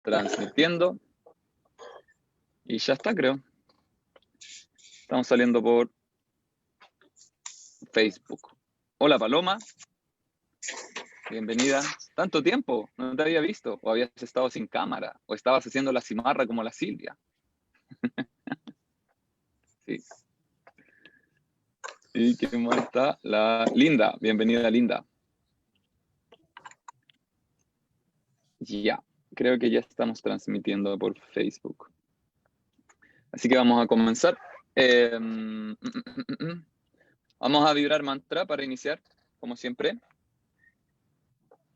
transmitiendo. Y ya está, creo. Estamos saliendo por Facebook. Hola, Paloma. Bienvenida. ¿Tanto tiempo? No te había visto. O habías estado sin cámara. O estabas haciendo la cimarra como la Silvia. Sí. ¿Y quién más está? La Linda. Bienvenida, Linda. Ya. Creo que ya estamos transmitiendo por Facebook. Así que vamos a comenzar. Vamos a vibrar mantra para iniciar, como siempre.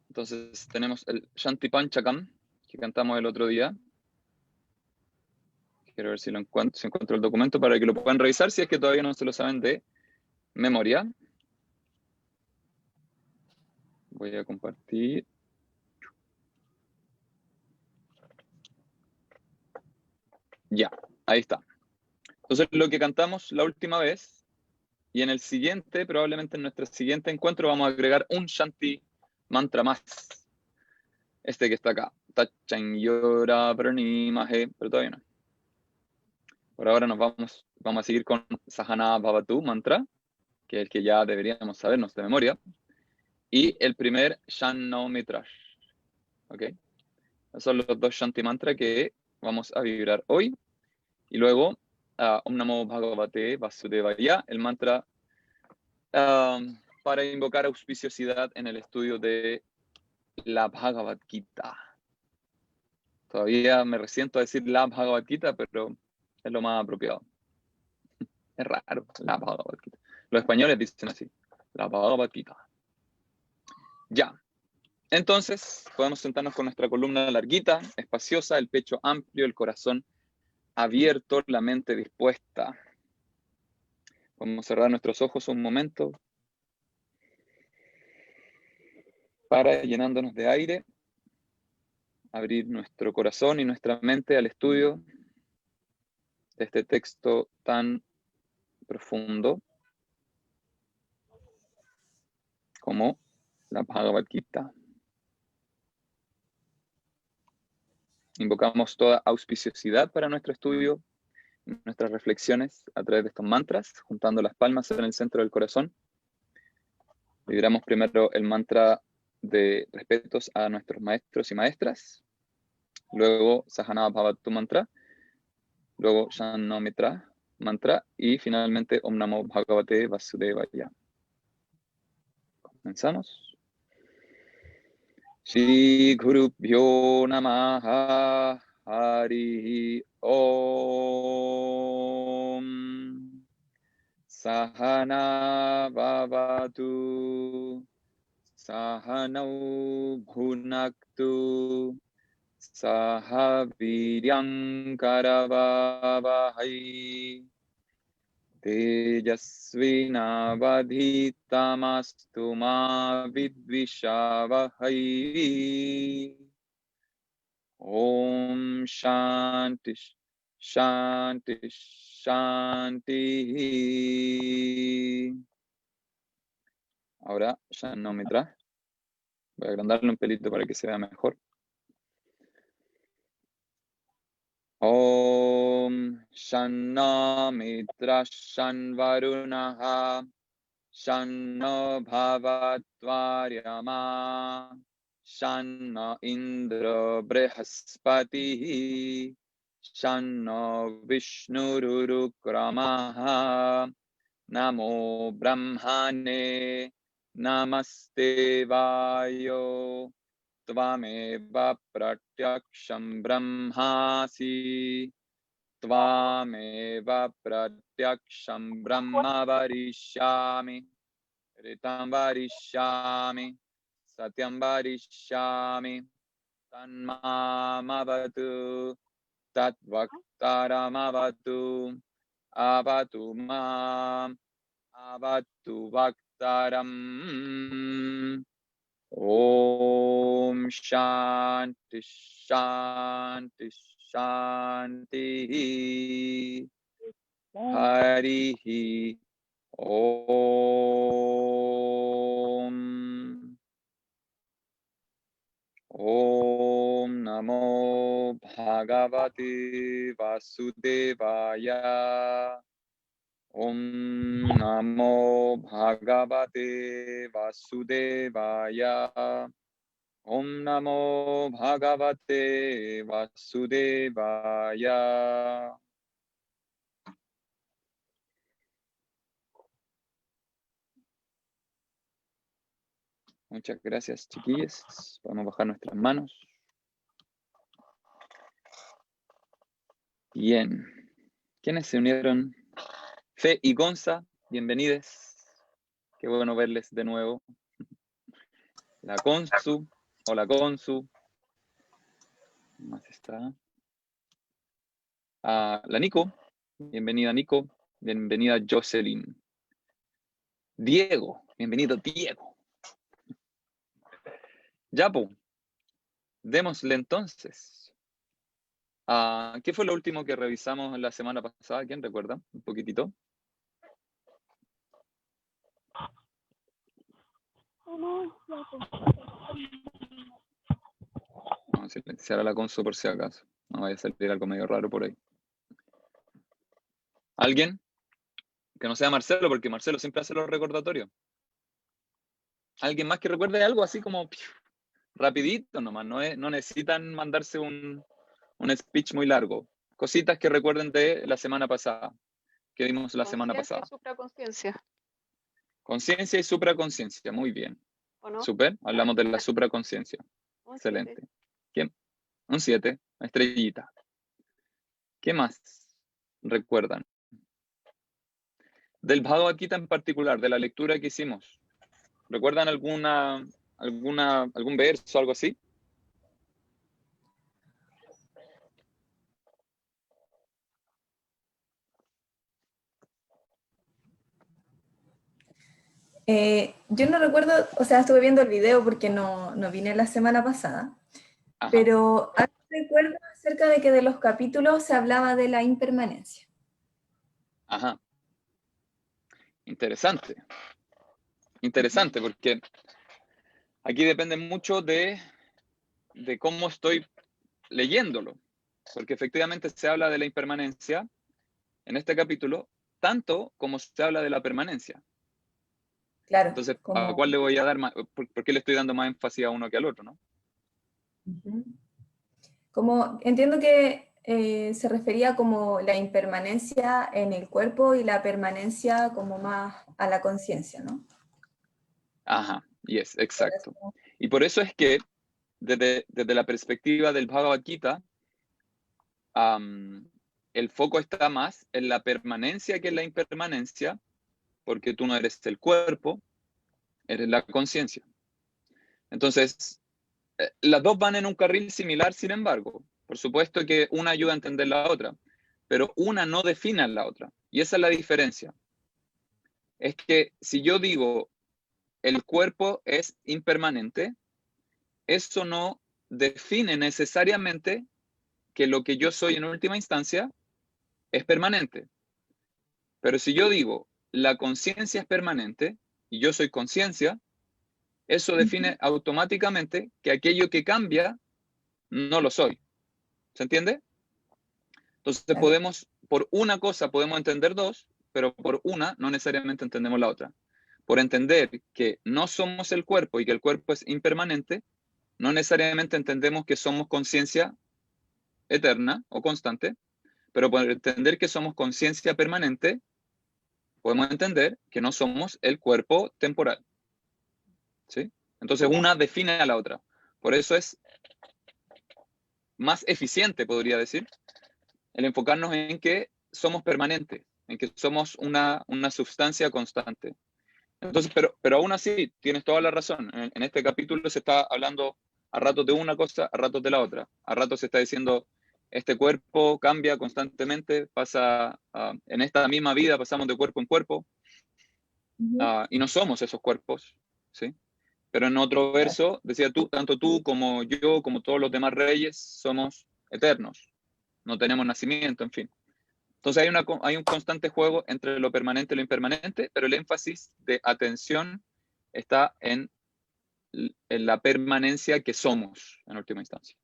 Entonces tenemos el Shanti Panchakam, que cantamos el otro día. Quiero ver si encuentro el documento para que lo puedan revisar, si es que todavía no se lo saben de memoria. Voy a compartir. Ya, ahí está. Entonces lo que cantamos la última vez, y en el siguiente, probablemente en nuestro siguiente encuentro, vamos a agregar un Shanti mantra más. Este que está acá. Tachanyora Pranimahe, pero todavía no. Por ahora vamos a seguir con Sahana Bhavatu mantra, que es el que ya deberíamos sabernos de memoria. Y el primer Shanno Mitrash. ¿Ok? Esos son los dos Shanti mantra que vamos a vibrar hoy. Y luego, Om Namo Bhagavate Vasudevaya, el mantra para invocar auspiciosidad en el estudio de la Bhagavad Gita. Todavía me resiento a decir la Bhagavad Gita, pero es lo más apropiado. Es raro, la Bhagavad Gita. Los españoles dicen así, la Bhagavad Gita. Ya. Entonces, podemos sentarnos con nuestra columna larguita, espaciosa, el pecho amplio, el corazón abierto, la mente dispuesta. Vamos a cerrar nuestros ojos un momento para, llenándonos de aire, abrir nuestro corazón y nuestra mente al estudio de este texto tan profundo como la Bhagavad Gita. Invocamos toda auspiciosidad para nuestro estudio, nuestras reflexiones a través de estos mantras, juntando las palmas en el centro del corazón. Vibramos primero el mantra de respetos a nuestros maestros y maestras, luego Sahana Bhavatu mantra, luego Shanno Mitra mantra y finalmente Om Namo Bhagavate Vasudevaya. Comenzamos. Shri Gurubhyo Namaha Hari Om Sahana Bhavatu Sahanau Bhunaktu Sahaviryam Karavavahai Tejasvinavadhitamastu ma vidvishavahai. Om Shanti Shanti Shanti. Ahora Shanno Mitra. Voy a agrandarlo un pelito para que se vea mejor. Om Shanno Mitra Shanvarunaha Shanno Bhavatvaryama Shanno Indra Brihaspatihi Shanno Vishnurukramaha Namo Brahmane Namaste Vayo Tvameva Pratyaksham Brahmasi Tvameva Pratyaksham Brahma Varishyami Ritam Varishyami Satyam Varishyami Tanmamavatu Tatvaktaramavatu Avatu Mam Avatu Vaktaram. Om Shanti Shanti Shanti Harihi Om. Om Namo Bhagavate Vasudevaya. Om Namo Bhagavate Vasudevaya. Om Namo Bhagavate Vasudevaya. Muchas gracias, chiquillos. Vamos a bajar nuestras manos. Bien. ¿Quiénes se unieron? Fe y Gonza, bienvenidos. Qué bueno verles de nuevo. La Consu, hola Consu. ¿Quién más está? La Nico, bienvenida Nico. Bienvenida Jocelyn. Diego, bienvenido Diego. Ya, pues, démosle entonces. ¿Qué fue lo último que revisamos la semana pasada? ¿Quién recuerda? Un poquitito. Vamos a silenciar a la Consu por si acaso. No vaya a salir algo medio raro por ahí. ¿Alguien? Que no sea Marcelo, porque Marcelo siempre hace los recordatorios. ¿Alguien más que recuerde algo así como rapidito nomás? No necesitan mandarse un speech muy largo. Cositas que recuerden de la semana pasada, que vimos la semana pasada. Conciencia y supraconciencia. Conciencia y supraconciencia, muy bien. ¿O no? Super, hablamos de la supraconciencia. Un Excelente. 7. ¿Quién? Un 7, estrellita. ¿Qué más recuerdan? Del Bhagavad Gita en particular, de la lectura que hicimos. ¿Recuerdan algún verso o algo así? Yo no recuerdo, o sea, estuve viendo el video porque no vine la semana pasada, Ajá. pero recuerdo acerca de que de los capítulos se hablaba de la impermanencia. Ajá. Interesante. Interesante, porque aquí depende mucho de cómo estoy leyéndolo. Porque efectivamente se habla de la impermanencia en este capítulo, tanto como se habla de la permanencia. Claro. Entonces, ¿a cuál le voy a dar más? ¿Por qué le estoy dando más énfasis a uno que al otro, no? Como entiendo que se refería como la impermanencia en el cuerpo y la permanencia como más a la conciencia, ¿no? Ajá, yes, exacto. Y por eso es que desde la perspectiva del Bhagavad Gita, el foco está más en la permanencia que en la impermanencia, porque tú no eres el cuerpo, eres la conciencia. Entonces, las dos van en un carril similar, sin embargo. Por supuesto que una ayuda a entender la otra, pero una no define a la otra. Y esa es la diferencia. Es que si yo digo el cuerpo es impermanente, eso no define necesariamente que lo que yo soy en última instancia es permanente. Pero si yo digo la conciencia es permanente y yo soy conciencia, eso define automáticamente que aquello que cambia no lo soy. ¿Se entiende? Entonces por una cosa podemos entender dos, pero por una no necesariamente entendemos la otra. Por entender que no somos el cuerpo y que el cuerpo es impermanente, no necesariamente entendemos que somos conciencia eterna o constante, pero por entender que somos conciencia permanente, podemos entender que no somos el cuerpo temporal. ¿Sí? Entonces una define a la otra. Por eso es más eficiente, podría decir, el enfocarnos en que somos permanentes, en que somos una sustancia constante. Entonces, pero aún así, tienes toda la razón. En este capítulo se está hablando a ratos de una cosa, a ratos de la otra. A ratos se está diciendo, este cuerpo cambia constantemente, pasa en esta misma vida, pasamos de cuerpo en cuerpo, y no somos esos cuerpos, ¿sí? Pero en otro verso decía tanto tú como yo, como todos los demás reyes, somos eternos. No tenemos nacimiento, en fin. Entonces hay un constante juego entre lo permanente y lo impermanente, pero el énfasis de atención está en la permanencia que somos en última instancia.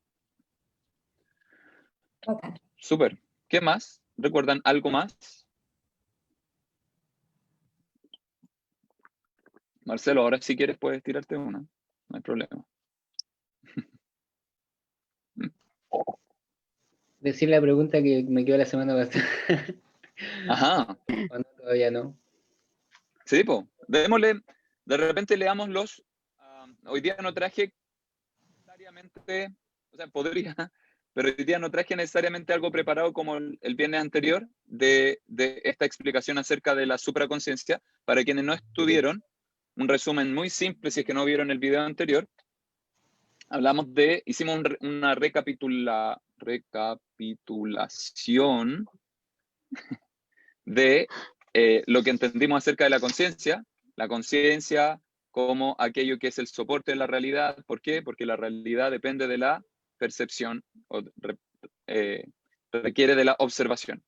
Okay. Súper. ¿Qué más? ¿Recuerdan algo más? Marcelo, ahora si quieres puedes tirarte una. No hay problema. Decir la pregunta que me quedó la semana pasada. Ajá. ¿O no, todavía no? Sí, pues. Démosle, de repente leamos los. Hoy día no traje necesariamente, o sea, podría, pero hoy día no traje necesariamente algo preparado como el viernes anterior de esta explicación acerca de la supraconciencia. Para quienes no estuvieron, un resumen muy simple, si es que no vieron el video anterior. Hicimos una recapitulación de lo que entendimos acerca de la conciencia como aquello que es el soporte de la realidad. ¿Por qué? Porque la realidad depende de la percepción, o requiere de la observación.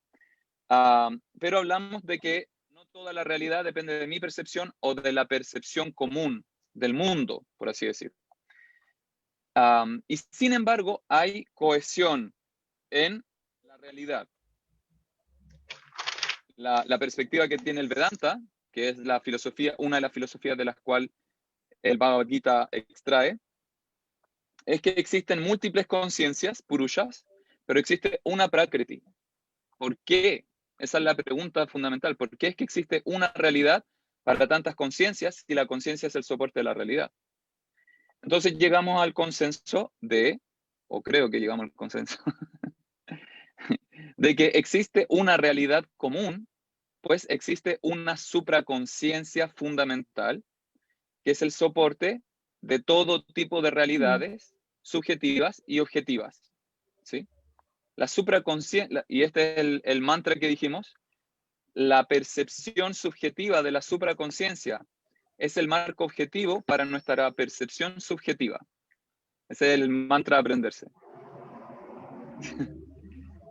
Pero hablamos de que no toda la realidad depende de mi percepción o de la percepción común del mundo, por así decir. Y sin embargo, hay cohesión en la realidad. La perspectiva que tiene el Vedanta, que es la filosofía, una de las filosofías de las cuales el Bhagavad Gita extrae, es que existen múltiples conciencias, purushas, pero existe una prakriti. ¿Por qué? Esa es la pregunta fundamental. ¿Por qué es que existe una realidad para tantas conciencias si la conciencia es el soporte de la realidad? Entonces llegamos al consenso o creo que llegamos al consenso, de que existe una realidad común, pues existe una supraconciencia fundamental, que es el soporte de todo tipo de realidades subjetivas y objetivas. ¿Sí? La supraconciencia, y este es el mantra que dijimos, la percepción subjetiva de la supraconciencia es el marco objetivo para nuestra percepción subjetiva. Ese es el mantra a aprenderse.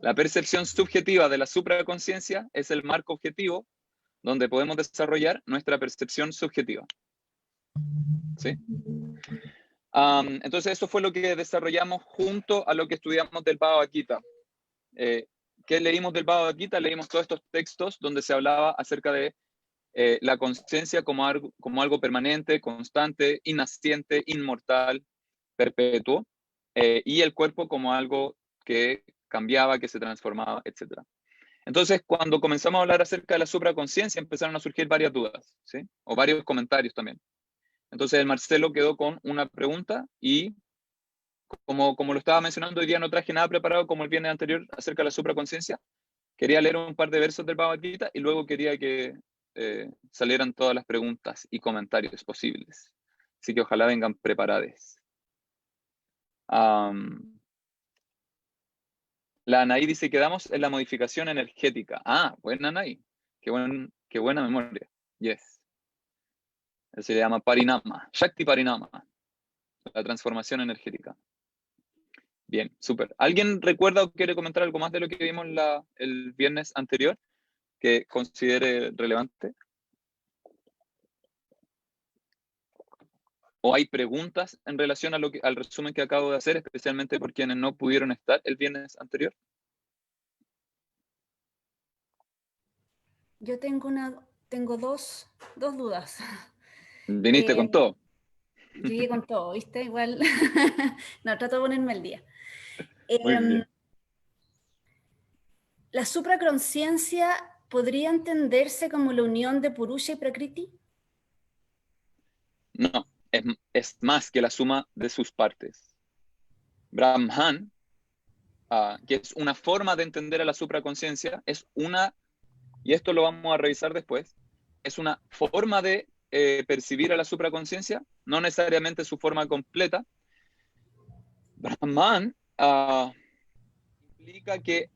La percepción subjetiva de la supraconciencia es el marco objetivo donde podemos desarrollar nuestra percepción subjetiva. ¿Sí? Entonces eso fue lo que desarrollamos junto a lo que estudiamos del Bhagavad Gita. ¿Qué leímos del Bhagavad Gita? Leímos todos estos textos donde se hablaba acerca de la conciencia como algo permanente, constante, innaciente, inmortal, perpetuo, y el cuerpo como algo que cambiaba, que se transformaba, etc. Entonces, cuando comenzamos a hablar acerca de la supraconciencia, empezaron a surgir varias dudas, ¿sí? O varios comentarios también. Entonces, el Marcelo quedó con una pregunta y, como lo estaba mencionando, hoy día no traje nada preparado como el viernes anterior acerca de la supraconciencia. Quería leer un par de versos del Bhagavad Gita y luego quería que salieran todas las preguntas y comentarios posibles. Así que ojalá vengan preparados. La Anaí dice, quedamos en la modificación energética. Buena Anaí. Qué buena memoria. Yes. Eso se llama Parinama. Shakti Parinama. La transformación energética. Bien, súper. ¿Alguien recuerda o quiere comentar algo más de lo que vimos el viernes anterior que considere relevante? ¿O hay preguntas en relación al resumen que acabo de hacer, especialmente por quienes no pudieron estar el viernes anterior? Yo tengo dos dudas. Viniste con todo. Llegué con todo, ¿viste? Igual, no, trato de ponerme al día. Muy bien. ¿La supraconciencia podría entenderse como la unión de Purusha y Prakriti? No, es más que la suma de sus partes. Brahman, que es una forma de entender a la supraconciencia, y esto lo vamos a revisar después, es una forma de percibir a la supraconciencia, no necesariamente su forma completa. Brahman implica que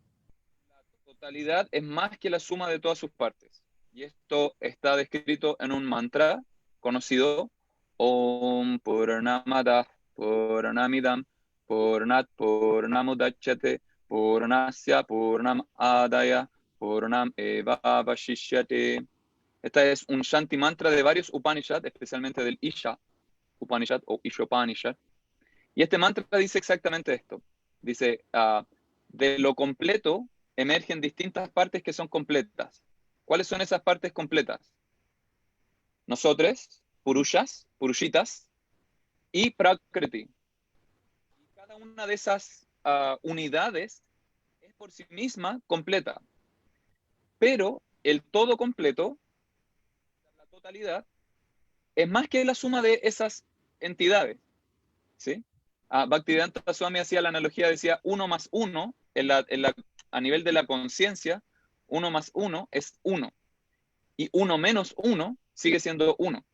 la totalidad es más que la suma de todas sus partes. Y esto está descrito en un mantra conocido, Om Purnamada Purnamidam Purnat Purnamudachyate Purnasya Purnam Adaya Purnam Eva Vashishyate. Esta es un Shanti mantra de varios Upanishads, especialmente del Isha Upanishad o Ishopanishad. Y este mantra dice exactamente esto. Dice, de lo completo emergen distintas partes que son completas. ¿Cuáles son esas partes completas? Nosotros, Purushas, Purushitas, y Prakriti. Cada una de esas unidades es por sí misma completa. Pero el todo completo, la totalidad, es más que la suma de esas entidades. ¿Sí? Bhaktivedanta Swami hacía la analogía, decía 1 más 1, a nivel de la conciencia, 1 más 1 es 1. Y 1 menos 1 sigue siendo 1.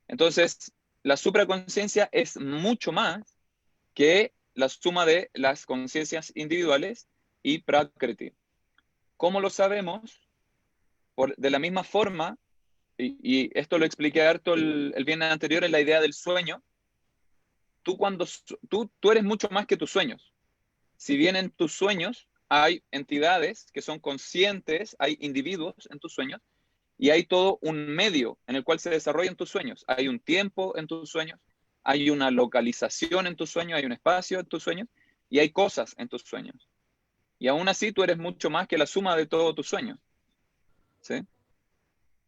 Entonces, la supraconciencia es mucho más que la suma de las conciencias individuales y Prakriti. ¿Cómo lo sabemos? De la misma forma, y esto lo expliqué harto el viernes anterior en la idea del sueño, tú eres mucho más que tus sueños. Si bien en tus sueños hay entidades que son conscientes, hay individuos en tus sueños, y hay todo un medio en el cual se desarrollan tus sueños. Hay un tiempo en tus sueños, hay una localización en tus sueños, hay un espacio en tus sueños, y hay cosas en tus sueños. Y aún así tú eres mucho más que la suma de todos tus sueños. ¿Sí?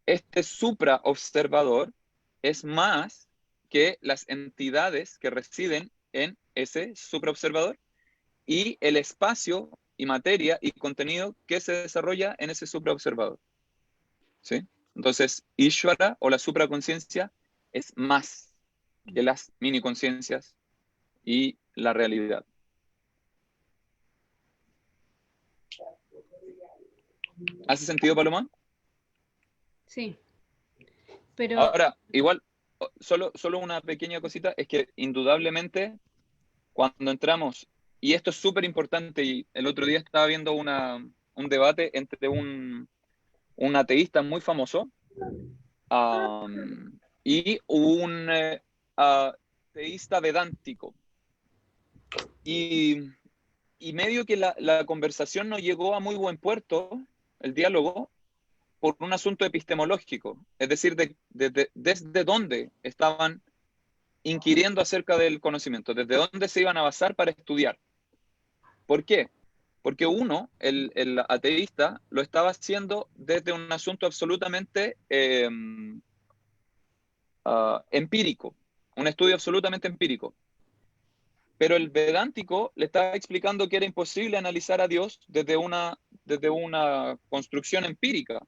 Este supraobservador es más que las entidades que residen en ese supraobservador y el espacio y materia y contenido que se desarrolla en ese supraobservador. ¿Sí? Entonces, Ishvara o la supraconciencia es más que las mini conciencias y la realidad. ¿Hace sentido, Paloma? Sí. Pero Ahora, igual, solo una pequeña cosita, es que indudablemente cuando entramos, y esto es súper importante, y el otro día estaba viendo un debate entre un ateísta muy famoso y un ateísta vedántico. Y medio que la conversación no llegó a muy buen puerto, el diálogo, por un asunto epistemológico, es decir, desde dónde estaban inquiriendo acerca del conocimiento, desde dónde se iban a basar para estudiar. ¿Por qué? Porque uno, el ateísta, lo estaba haciendo desde un asunto absolutamente empírico, un estudio absolutamente empírico. Pero el vedántico le estaba explicando que era imposible analizar a Dios desde una construcción empírica,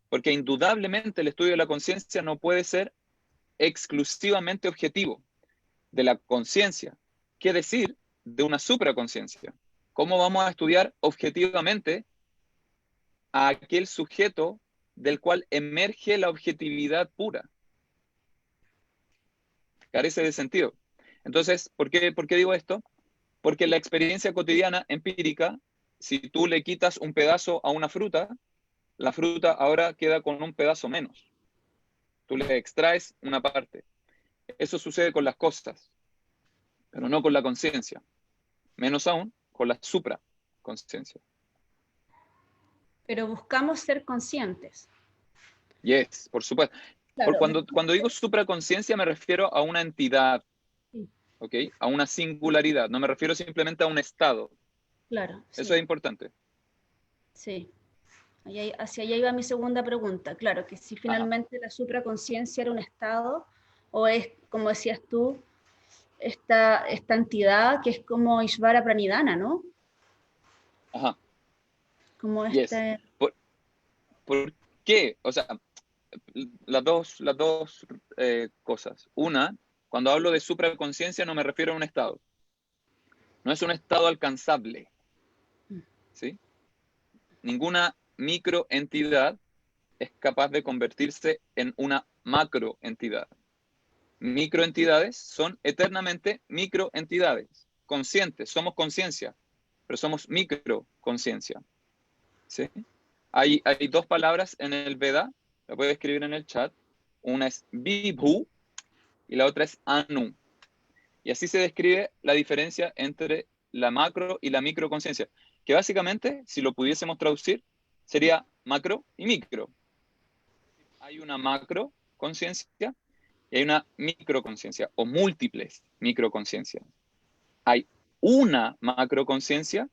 porque indudablemente el estudio de la conciencia no puede ser exclusivamente objetivo de la conciencia, que decir, de una supraconciencia. ¿Cómo vamos a estudiar objetivamente a aquel sujeto del cual emerge la objetividad pura? Carece de sentido. Entonces, ¿por qué digo esto? Porque la experiencia cotidiana empírica, si tú le quitas un pedazo a una fruta, la fruta ahora queda con un pedazo menos. Tú le extraes una parte. Eso sucede con las cosas, pero no con la conciencia. Menos aún con la supraconciencia. pero buscamos ser conscientes. Yes, por supuesto. Claro. Cuando digo supraconciencia me refiero a una entidad, Sí. ¿ok? A una singularidad. No me refiero simplemente a un estado. Claro. Eso Sí. es importante. Sí. Hacia allá iba mi segunda pregunta. Claro, que si finalmente la supraconciencia era un estado, o es, como decías tú, esta entidad que es como Ishvara Pranidhana, ¿no? Ajá. Como Yes. ¿Por qué? O sea, las dos cosas. Una, cuando hablo de supraconciencia no me refiero a un estado. No es un estado alcanzable. ¿Sí? Ninguna microentidad es capaz de convertirse en una macroentidad. Microentidades son eternamente microentidades. Conscientes, somos conciencia, pero somos microconciencia. ¿Sí? Hay dos palabras en el Veda, la puedo escribir en el chat. Una es Vibhu y la otra es Anu. Y así se describe la diferencia entre la macro y la microconciencia, que básicamente, si lo pudiésemos traducir, sería macro y micro. Hay una macroconciencia y hay una microconciencia o múltiples microconciencias. Hay una macroconciencia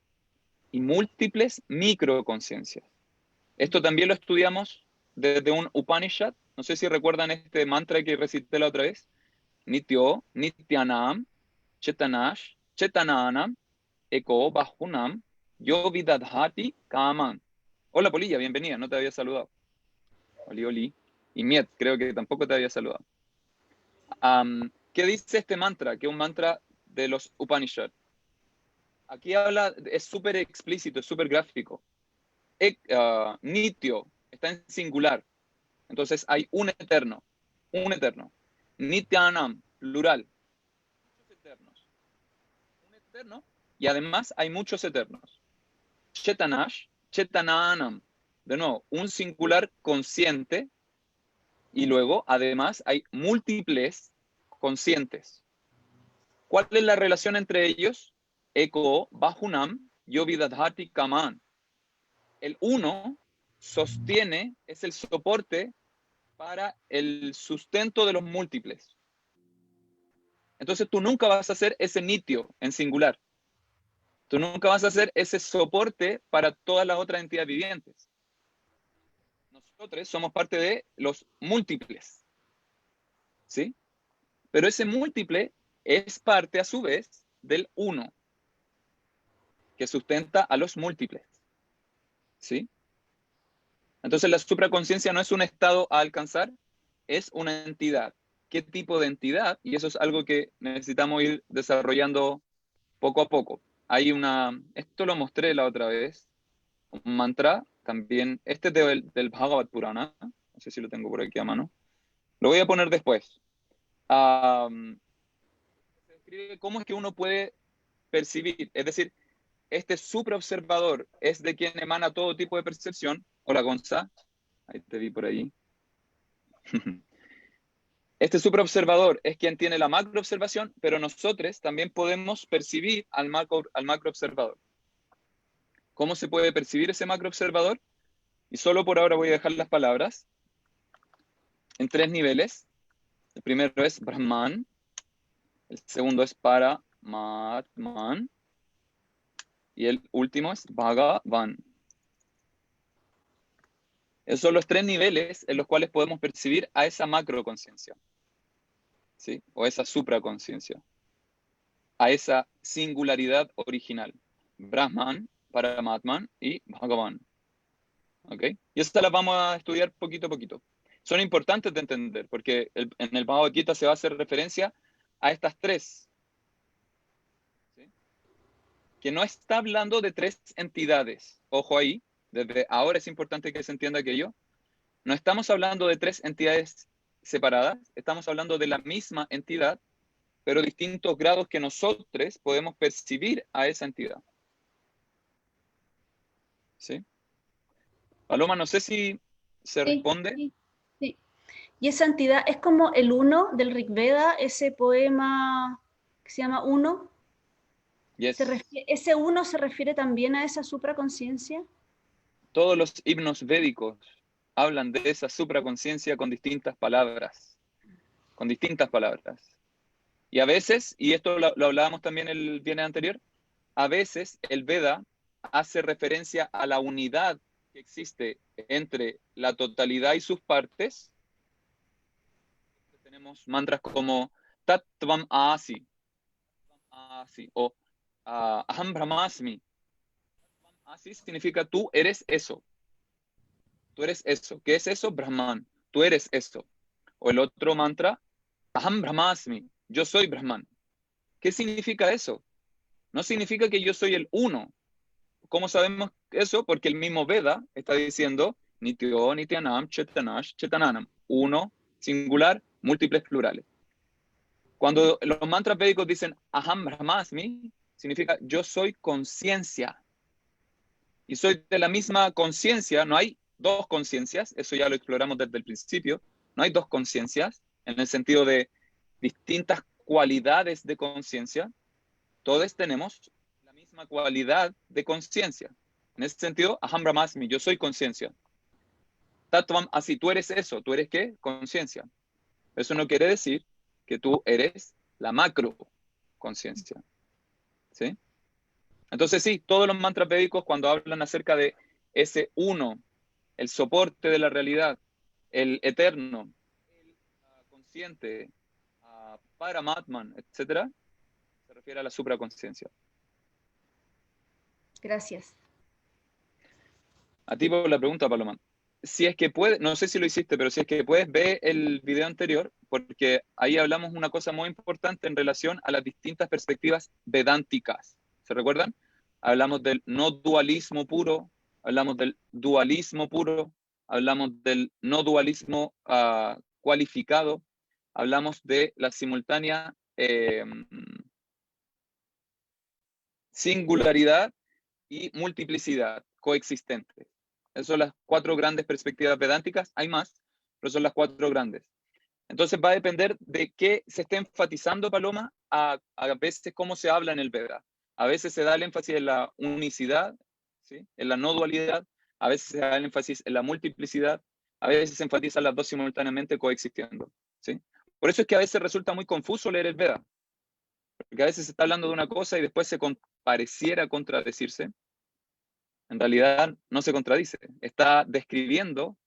y múltiples microconciencias. Esto también lo estudiamos desde un Upanishad. No sé si recuerdan este mantra que recité la otra vez. Nityo, Nityanam, Chetanash, Chetananam, Eko, Bahunam, Yo Vidadhati, Kaman. Hola Polilla, bienvenida, no te había saludado. Oli, oli. Y Miet, creo que tampoco te había saludado. ¿Qué dice este mantra? Que es un mantra de los Upanishad. Aquí habla, es súper explícito, es súper gráfico. Nityo está en singular. Entonces hay un eterno. Un eterno. Nityanam, plural. Muchos eternos. Un eterno. Y además hay muchos eternos. Chetanash, Chetananam. De nuevo, un singular consciente. Y luego, además, hay múltiples conscientes. ¿Cuál es la relación entre ellos? Eko, Bahunam, Yovidadhati, Kaman. El uno sostiene, es el soporte para el sustento de los múltiples. Entonces tú nunca vas a hacer ese nityo en singular. Tú nunca vas a hacer ese soporte para todas las otras entidades vivientes. Nosotros somos parte de los múltiples. ¿Sí? Pero ese múltiple es parte a su vez del uno, que sustenta a los múltiples. ¿Sí? Entonces la supraconciencia no es un estado a alcanzar, es una entidad. ¿Qué tipo de entidad? Y eso es algo que necesitamos ir desarrollando poco a poco. Hay esto lo mostré la otra vez, un mantra también, este es del Bhagavad Purana, no sé si lo tengo por aquí a mano. Lo voy a poner después. Se describe cómo es que uno puede percibir, es decir, este supraobservador es de quien emana todo tipo de percepción. Hola, Gonza. Ahí te vi por ahí. Este supraobservador es quien tiene la macroobservación, pero nosotros también podemos percibir al macroobservador. ¿Cómo se puede percibir ese macroobservador? Y solo por ahora voy a dejar las palabras en 3 niveles. El primero es Brahman, el segundo es Paramatman, y el último es Bhagavan. Esos son los 3 niveles en los cuales podemos percibir a esa macroconciencia, ¿sí? O esa supraconciencia, a esa singularidad original. Brahman, Paramatman y Bhagavan. ¿Ok? Y estas las vamos a estudiar poquito a poquito. Son importantes de entender porque en el Bhagavad Gita se va a hacer referencia a estas 3. ¿Sí? Que no está hablando de 3 entidades. Ojo ahí, desde ahora es importante que se entienda aquello. No estamos hablando de 3 entidades separadas, estamos hablando de la misma entidad, pero distintos grados que nosotros podemos percibir a esa entidad. ¿Sí? Paloma, no sé si se responde. Sí. Y esa entidad es como el uno del Rig Veda, ese poema que se llama Uno. Yes. ¿Ese uno se refiere también a esa supraconciencia? Todos los himnos védicos hablan de esa supraconciencia con distintas palabras. Con distintas palabras. Y a veces, y esto lo hablábamos también el viernes anterior, a veces el Veda hace referencia a la unidad que existe entre la totalidad y sus partes. Tenemos mantras como Tattvam Asi o Aham Brahmasmi. Asi significa tú eres eso. Tú eres eso. ¿Qué es eso? Brahman. Tú eres eso. O el otro mantra, Aham Brahmasmi. Yo soy Brahman. ¿Qué significa eso? No significa que yo soy el uno. ¿Cómo sabemos eso? Porque el mismo Veda está diciendo Nityo, Nityanam, Chetanash, Chetananam. Uno, singular, múltiples plurales. Cuando los mantras védicos dicen Aham Brahmasmi, significa yo soy conciencia. Y soy de la misma conciencia, no hay 2 conciencias, eso ya lo exploramos desde el principio, no hay 2 conciencias, en el sentido de distintas cualidades de conciencia, todos tenemos la misma cualidad de conciencia. En ese sentido, Aham Brahmasmi, yo soy conciencia. Tattvam Asi, tú eres eso, ¿tú eres qué? Conciencia. Eso no quiere decir que tú eres la macro conciencia. ¿Sí? Entonces sí, todos los mantras védicos cuando hablan acerca de ese uno, el soporte de la realidad, el eterno, el consciente, Paramatman, etc., se refiere a la supraconciencia. Gracias. A ti por la pregunta, Paloma. Si es que puedes, no sé si lo hiciste, pero si es que puedes, ve el video anterior, porque ahí hablamos una cosa muy importante en relación a las distintas perspectivas vedánticas. ¿Se recuerdan? Hablamos del no dualismo puro, hablamos del dualismo puro, hablamos del no dualismo cualificado, hablamos de la simultánea singularidad y multiplicidad coexistentes. Esas son las 4 grandes perspectivas vedánticas. Hay más, pero son las 4 grandes. Entonces va a depender de qué se esté enfatizando, Paloma, a veces cómo se habla en el Veda. A veces se da el énfasis en la unicidad, ¿sí? En la no dualidad. A veces se da el énfasis en la multiplicidad. A veces se enfatizan las dos simultáneamente coexistiendo, ¿sí? Por eso es que a veces resulta muy confuso leer el Veda. Porque a veces se está hablando de una cosa y después se pareciera contradecirse. En realidad no se contradice. Está describiendo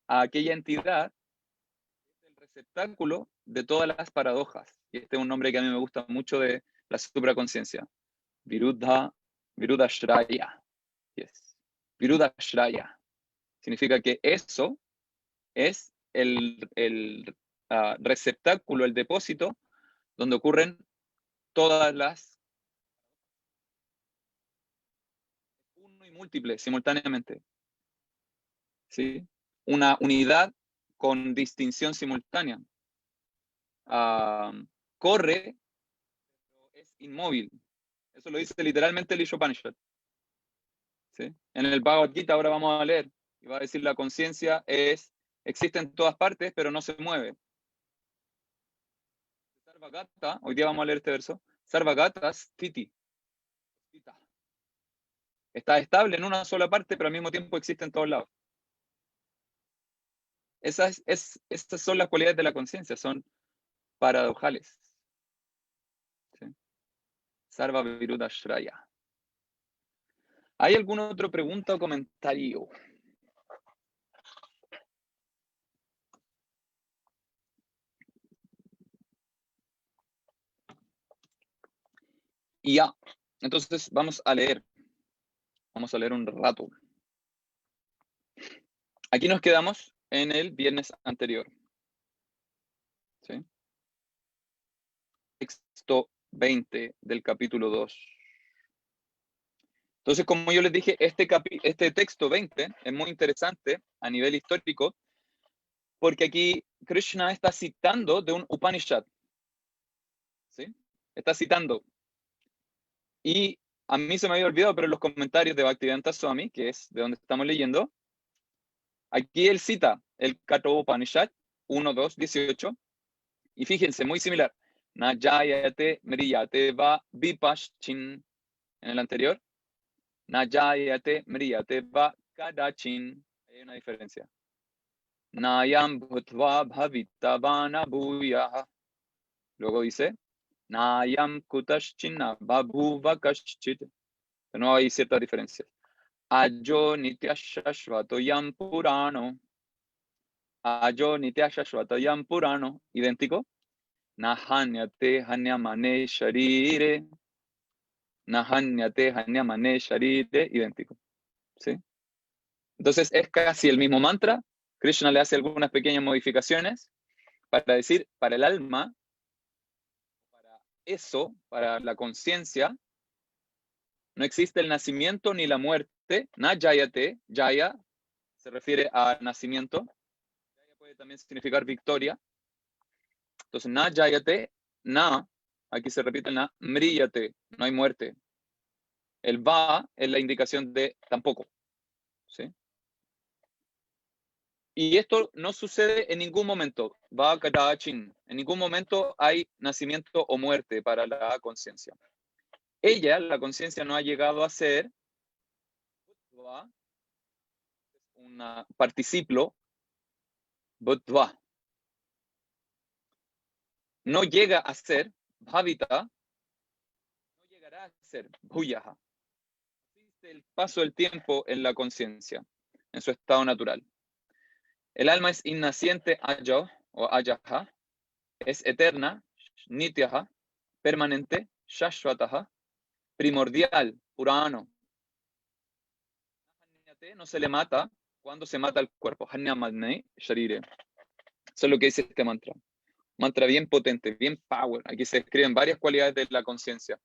a aquella entidad, el receptáculo de todas las paradojas. Y este es un nombre que a mí me gusta mucho de la supraconciencia. Virudashraya. Yes. Virudashraya. Significa que eso es el receptáculo, el depósito, donde ocurren todas las uno y múltiples simultáneamente. ¿Sí? Una unidad con distinción simultánea. Corre, pero es inmóvil. Eso lo dice literalmente el Ishopanishad. ¿Sí? En el Bhagavad Gita ahora vamos a leer, y va a decir la conciencia existe en todas partes, pero no se mueve. Sarvagata, hoy día vamos a leer este verso, Sarvagata Sthiti. Está estable en una sola parte, pero al mismo tiempo existe en todos lados. Estas son las cualidades de la conciencia, son paradojales. ¿Sí? Sarva Virudashraya. ¿Hay alguna otra pregunta o comentario? Y ya, entonces vamos a leer un rato. Aquí nos quedamos en el viernes anterior. ¿Sí? Texto 20 del capítulo 2. Entonces, como yo les dije, este texto 20 es muy interesante a nivel histórico, porque aquí Krishna está citando de un Upanishad. ¿Sí? Está citando. Y a mí se me había olvidado, pero en los comentarios de Bhaktivedanta Swami, que es de donde estamos leyendo, aquí él cita el Kathopanishad 1.2.18, y fíjense, muy similar. Nayayate mriyate va vipaschin. En el anterior, Nayayate mriyate va kadachin. Hay una diferencia. Nayam bhutva bhavitavana bhuyaha. Luego dice, Nayam kutaschina babhuva kaschit. De nuevo hay ciertas diferencias. Ajo nityashashvato yam purano. Ajo nityashashvato yam purano. Idéntico. Nahanyate hanyamane sharire. Nahanyate hanyamane sharire. Idéntico. ¿Sí? Entonces es casi el mismo mantra. Krishna le hace algunas pequeñas modificaciones para decir, para el alma, para eso, para la conciencia, no existe el nacimiento ni la muerte. Na yayate, yaya se refiere a nacimiento. Yaya puede también significar victoria. Entonces, na yayate, na, aquí se repite el na, mriyate, no hay muerte. El va es la indicación de tampoco. ¿Sí? Y esto no sucede en ningún momento. Va kadachin. En ningún momento hay nacimiento o muerte para la conciencia. Ella, la conciencia, no ha llegado a ser un participio, bhutva. no llega a ser bhavita, no llegará a ser bhuyaha. Existe el paso del tiempo en la conciencia, en su estado natural. El alma es innaciente ayo o ayaha, es eterna, nityaha, permanente, shashvataha, primordial, purano. No se le mata cuando se mata el cuerpo. Sharire. Eso es lo que dice este mantra. Mantra bien potente, bien power. Aquí se describen varias cualidades de la conciencia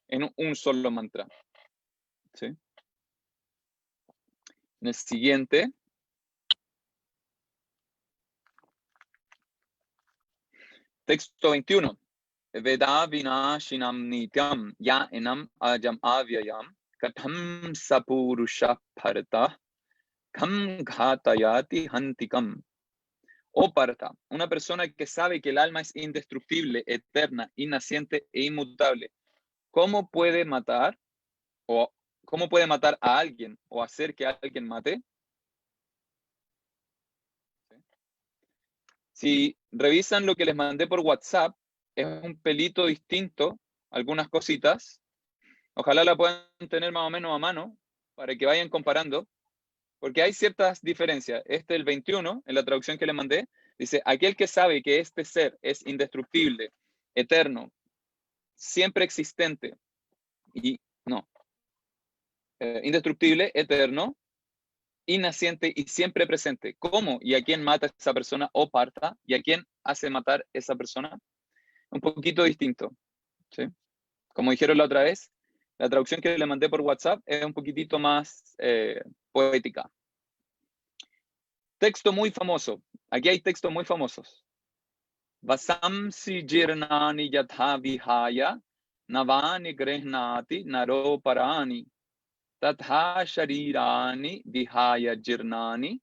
en un solo mantra. ¿Sí? En el siguiente. Texto 21. Veda vinashinam nityam ya enam ajam avyayam katham sapurusha bharata kham ghatayati hantikam. O Partha, una persona que sabe que el alma es indestructible, eterna, innaciente e inmutable, ¿cómo puede matar a alguien o hacer que alguien mate? Si revisan lo que les mandé por WhatsApp, es un pelito distinto, algunas cositas. Ojalá la puedan tener más o menos a mano para que vayan comparando, porque hay ciertas diferencias. El 21, en la traducción que les mandé, dice, aquel que sabe que este ser es indestructible, eterno, siempre existente, indestructible, eterno, innaciente y siempre presente. ¿Cómo y a quién mata esa persona o Partha? ¿Y a quién hace matar esa persona? Un poquito distinto. ¿Sí? Como dijeron la otra vez, la traducción que le mandé por WhatsApp es un poquitito más poética. Texto muy famoso. Aquí hay textos muy famosos. Vasamsi jirnani yatha vihaya navani grehnati naro parani tatha sharirani vihaya jirnani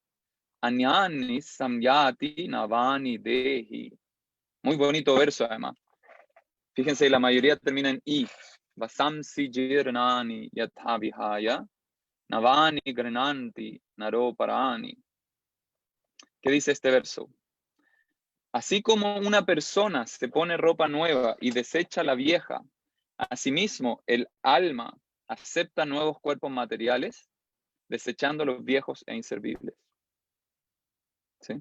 anyani samyati navani dehi. Muy bonito verso además. Fíjense, la mayoría termina en i. Vasamsi jirnani yatha vihaya navani grehnanti naro parani. ¿Qué dice este verso? Así como una persona se pone ropa nueva y desecha la vieja, asimismo el alma acepta nuevos cuerpos materiales, desechando los viejos e inservibles. ¿Sí?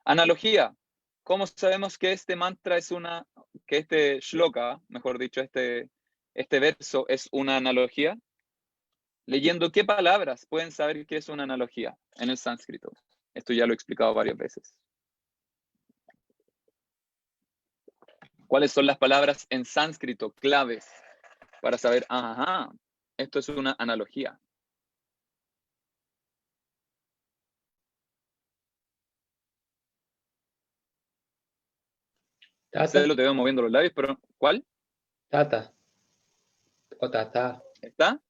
Analogía. ¿Cómo sabemos que este mantra es que este shloka, mejor dicho, este verso es una analogía? Leyendo qué palabras pueden saber que es una analogía en el sánscrito. Esto ya lo he explicado varias veces. ¿Cuáles son las palabras en sánscrito claves para saber, ajá, esto es una analogía? Tata. Lo te veo moviendo los labios, pero ¿cuál? Tata. O tata. ¿Está?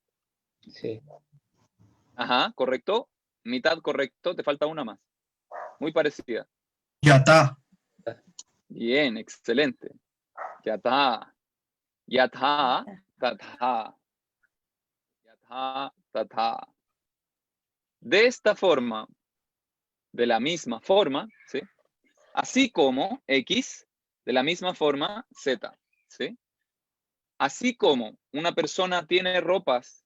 Sí. Ajá, correcto. Mitad correcto, te falta una más. Muy parecida. Yata. Bien, excelente. Yata. Yatha, tatha. Yatha, tatha. De esta forma, de la misma forma, ¿sí? Así como X, de la misma forma Z, ¿sí? Así como una persona tiene ropas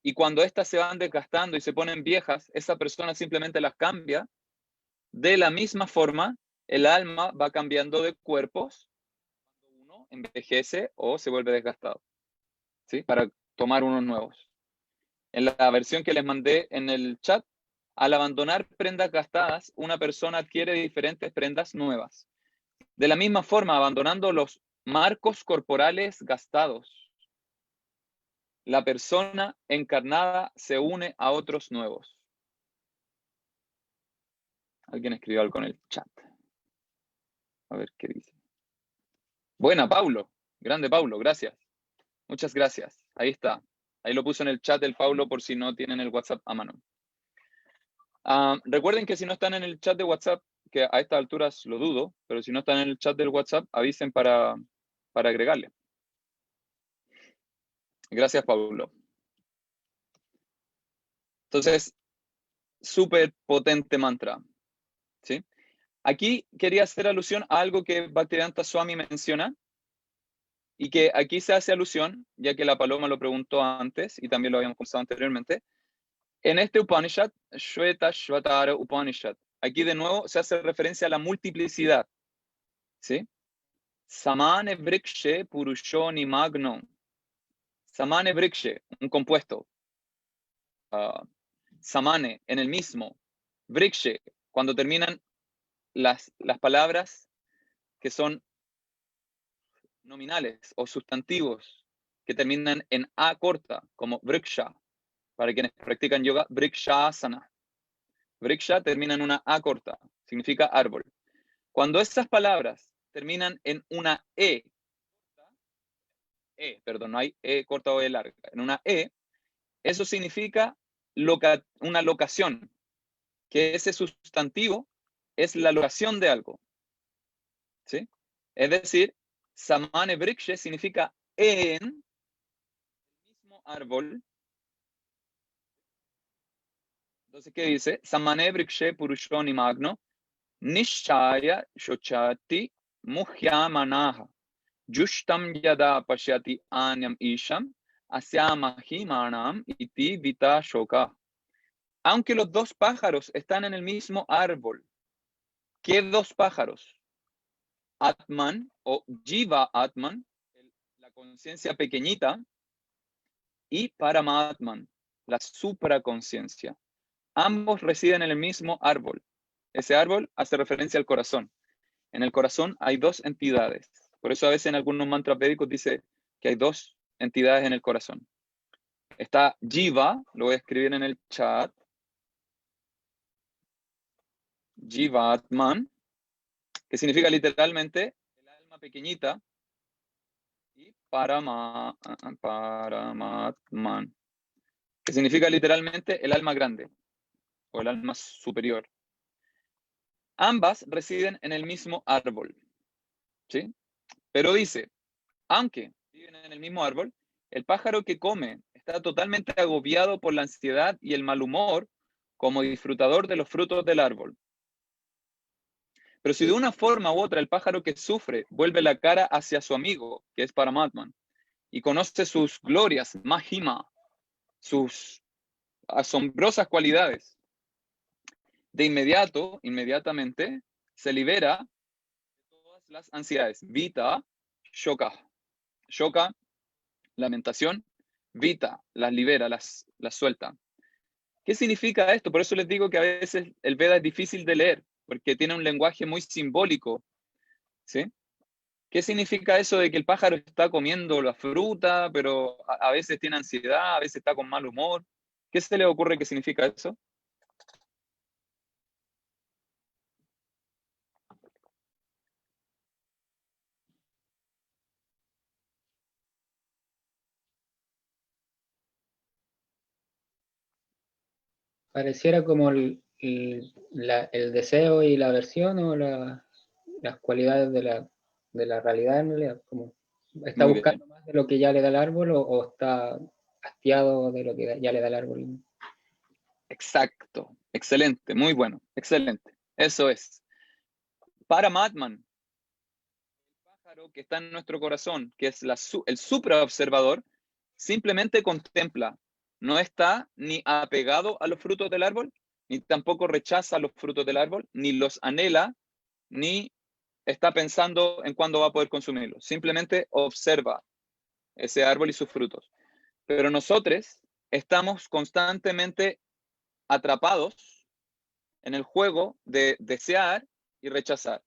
y cuando éstas se van desgastando y se ponen viejas, esa persona simplemente las cambia, de la misma forma, el alma va cambiando de cuerpos cuando uno envejece o se vuelve desgastado, ¿sí? Para tomar unos nuevos. En la versión que les mandé en el chat, al abandonar prendas gastadas, una persona adquiere diferentes prendas nuevas. De la misma forma, abandonando los marcos corporales gastados, la persona encarnada se une a otros nuevos. Alguien escribió algo en el chat. A ver qué dice. Buena, Paulo. Grande, Paulo. Gracias. Muchas gracias. Ahí está. Ahí lo puso en el chat el Paulo por si no tienen el WhatsApp a mano. Recuerden que si no están en el chat de WhatsApp, que a estas alturas lo dudo, pero si no están en el chat del WhatsApp, avisen para agregarle. Gracias, Paulo. Entonces, súper potente mantra, ¿sí? Aquí quería hacer alusión a algo que Bhaktivedanta Swami menciona, y que aquí se hace alusión, ya que la Paloma lo preguntó antes, y también lo habíamos conversado anteriormente, en este Upanishad, Shvetashvatara Upanishad, aquí de nuevo se hace referencia a la multiplicidad, ¿sí? Samane vrikshe purusho nimagno. Samane vrikshe, un compuesto. Samane, en el mismo. Vrikshe, cuando terminan las palabras que son nominales o sustantivos que terminan en A corta, como vriksha. Para quienes practican yoga, vrikshasana. Vriksha termina en una A corta, significa árbol. Cuando esas palabras terminan en una perdón, no hay E corta o E larga, en una E, eso significa una locación, que ese sustantivo es la locación de algo. ¿Sí? Es decir, samane vrikshe significa en el mismo árbol. Entonces, ¿qué dice? Samane vrikshe purusho nimagno nishchaya shochati muhyamanaha yushtam yada pashyati anyam isham asyamahimanam iti vita shoka. Aunque los dos pájaros están en el mismo árbol, ¿qué dos pájaros? Atman o Jiva Atman, la conciencia pequeñita, y Paramatman, la supraconciencia. Ambos residen en el mismo árbol. Ese árbol hace referencia al corazón. En el corazón hay dos entidades. Por eso a veces en algunos mantras védicos dice que hay dos entidades en el corazón. Está Jiva, lo voy a escribir en el chat. Jiva Atman, que significa literalmente el alma pequeñita, y Paramatman, que significa literalmente el alma grande o el alma superior. Ambas residen en el mismo árbol, ¿sí? Pero dice, aunque viven en el mismo árbol, el pájaro que come está totalmente agobiado por la ansiedad y el mal humor como disfrutador de los frutos del árbol. Pero si de una forma u otra el pájaro que sufre vuelve la cara hacia su amigo, que es Paramatman, y conoce sus glorias, Mahima, sus asombrosas cualidades, de inmediatamente, se libera de todas las ansiedades. Vita, shoka. Shoka, lamentación. Vita, las libera, las suelta. ¿Qué significa esto? Por eso les digo que a veces el Veda es difícil de leer, porque tiene un lenguaje muy simbólico, ¿sí? ¿Qué significa eso de que el pájaro está comiendo la fruta, pero a veces tiene ansiedad, a veces está con mal humor? ¿Qué se le ocurre que significa eso? Pareciera como el deseo y la aversión o las cualidades de la realidad en realidad, como está Muy buscando bien. más de lo que ya le da el árbol o está hastiado de lo que ya le da el árbol. Exacto. Excelente. Muy bueno. Excelente. Eso es. Paramatman, el pájaro que está en nuestro corazón, que es el supraobservador, simplemente contempla. No está ni apegado a los frutos del árbol, ni tampoco rechaza los frutos del árbol, ni los anhela, ni está pensando en cuándo va a poder consumirlos. Simplemente observa ese árbol y sus frutos. Pero nosotros estamos constantemente atrapados en el juego de desear y rechazar.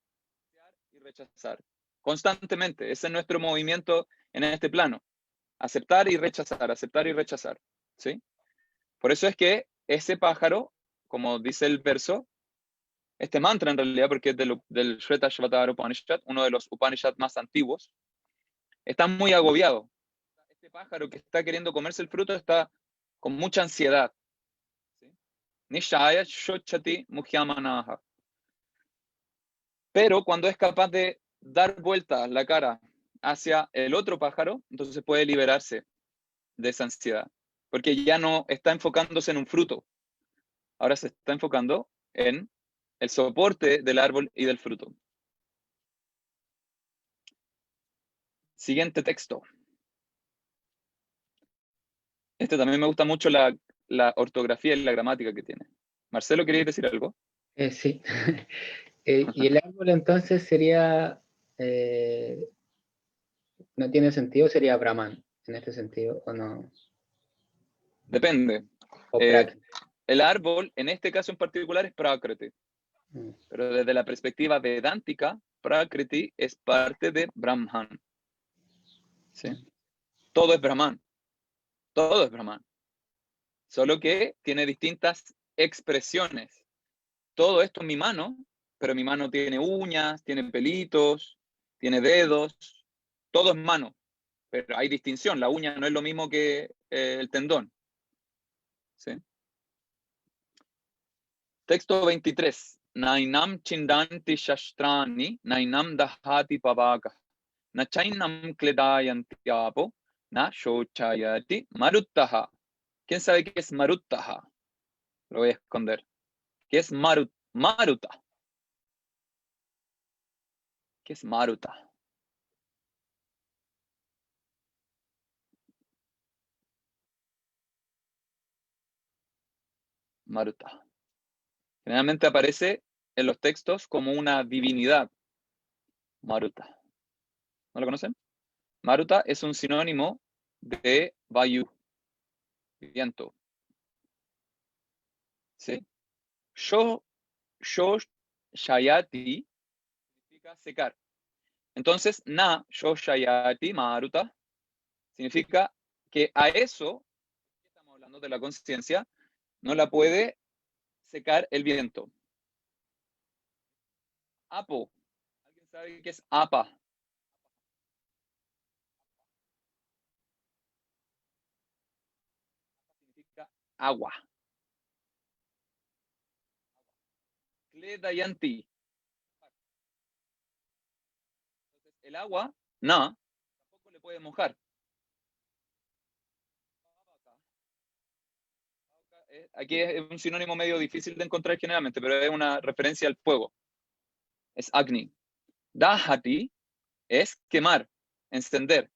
Desear y rechazar. Constantemente. Ese es nuestro movimiento en este plano. Aceptar y rechazar, aceptar y rechazar. ¿Sí? Por eso es que ese pájaro, como dice el verso, este mantra en realidad, porque es del Shvetashvatara Upanishad, uno de los Upanishads más antiguos, está muy agobiado. Este pájaro que está queriendo comerse el fruto está con mucha ansiedad. Nishaya shochati muhyamanaha. Pero cuando es capaz de dar vuelta la cara hacia el otro pájaro, entonces puede liberarse de esa ansiedad. Porque ya no está enfocándose en un fruto. Ahora se está enfocando en el soporte del árbol y del fruto. Siguiente texto. Este también me gusta mucho la ortografía y la gramática que tiene. Marcelo, ¿querías decir algo? Sí. Y el árbol entonces sería, no tiene sentido, sería Brahman, en este sentido, ¿o no? Depende. O Prakriti. El árbol, en este caso en particular, es Prakriti. Pero desde la perspectiva vedántica, Prakriti es parte de Brahman. ¿Sí? Todo es Brahman. Todo es Brahman. Solo que tiene distintas expresiones. Todo esto es mi mano, pero mi mano tiene uñas, tiene pelitos, tiene dedos. Todo es mano. Pero hay distinción. La uña no es lo mismo que el tendón. ¿Sí? Texto 23. Nainam chindanti shastrani, nainam dahati pavaka, na chainam kledayanti apo, na shochayati maruttaha. ¿Quién sabe qué es maruttaha? Lo voy a esconder. ¿Qué es maruta? ¿Qué es maruta? Maruta. Generalmente aparece en los textos como una divinidad. Maruta. ¿No lo conocen? Maruta es un sinónimo de Vayu, viento. ¿Sí? Shoshayati significa secar. Entonces, na shoshayati maruta significa que a eso, estamos hablando de la conciencia, no la puede secar el viento. Apo. ¿Alguien sabe qué es apa? Significa agua. Kledayanti. Entonces, el agua, na, tampoco le puede mojar. Aquí es un sinónimo medio difícil de encontrar generalmente, pero es una referencia al fuego. Es Agni. Dahati es quemar, encender.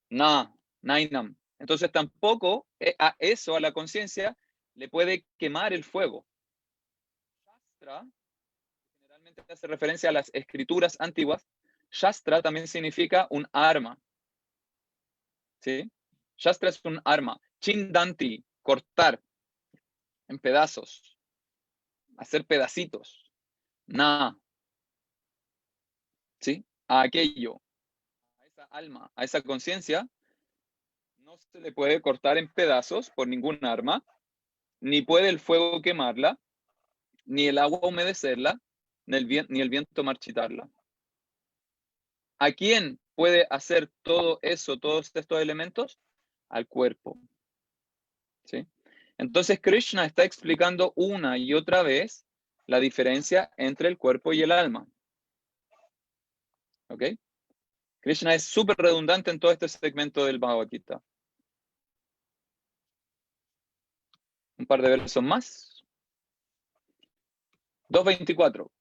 Nainam. Entonces tampoco a eso, a la conciencia, le puede quemar el fuego. Shastra, generalmente hace referencia a las escrituras antiguas. Shastra también significa un arma. ¿Sí? Shastra es un arma. Chindanti, cortar en pedazos, hacer pedacitos. ¿Sí? A aquello, a esa alma, a esa conciencia, no se le puede cortar en pedazos por ningún arma, ni puede el fuego quemarla, ni el agua humedecerla, ni el viento marchitarla. ¿A quién puede hacer todo eso, todos estos elementos? Al cuerpo. ¿Sí? Entonces Krishna está explicando una y otra vez la diferencia entre el cuerpo y el alma. ¿Ok? Krishna es súper redundante en todo este segmento del Bhagavad Gita. Un par de versos más. 2.24.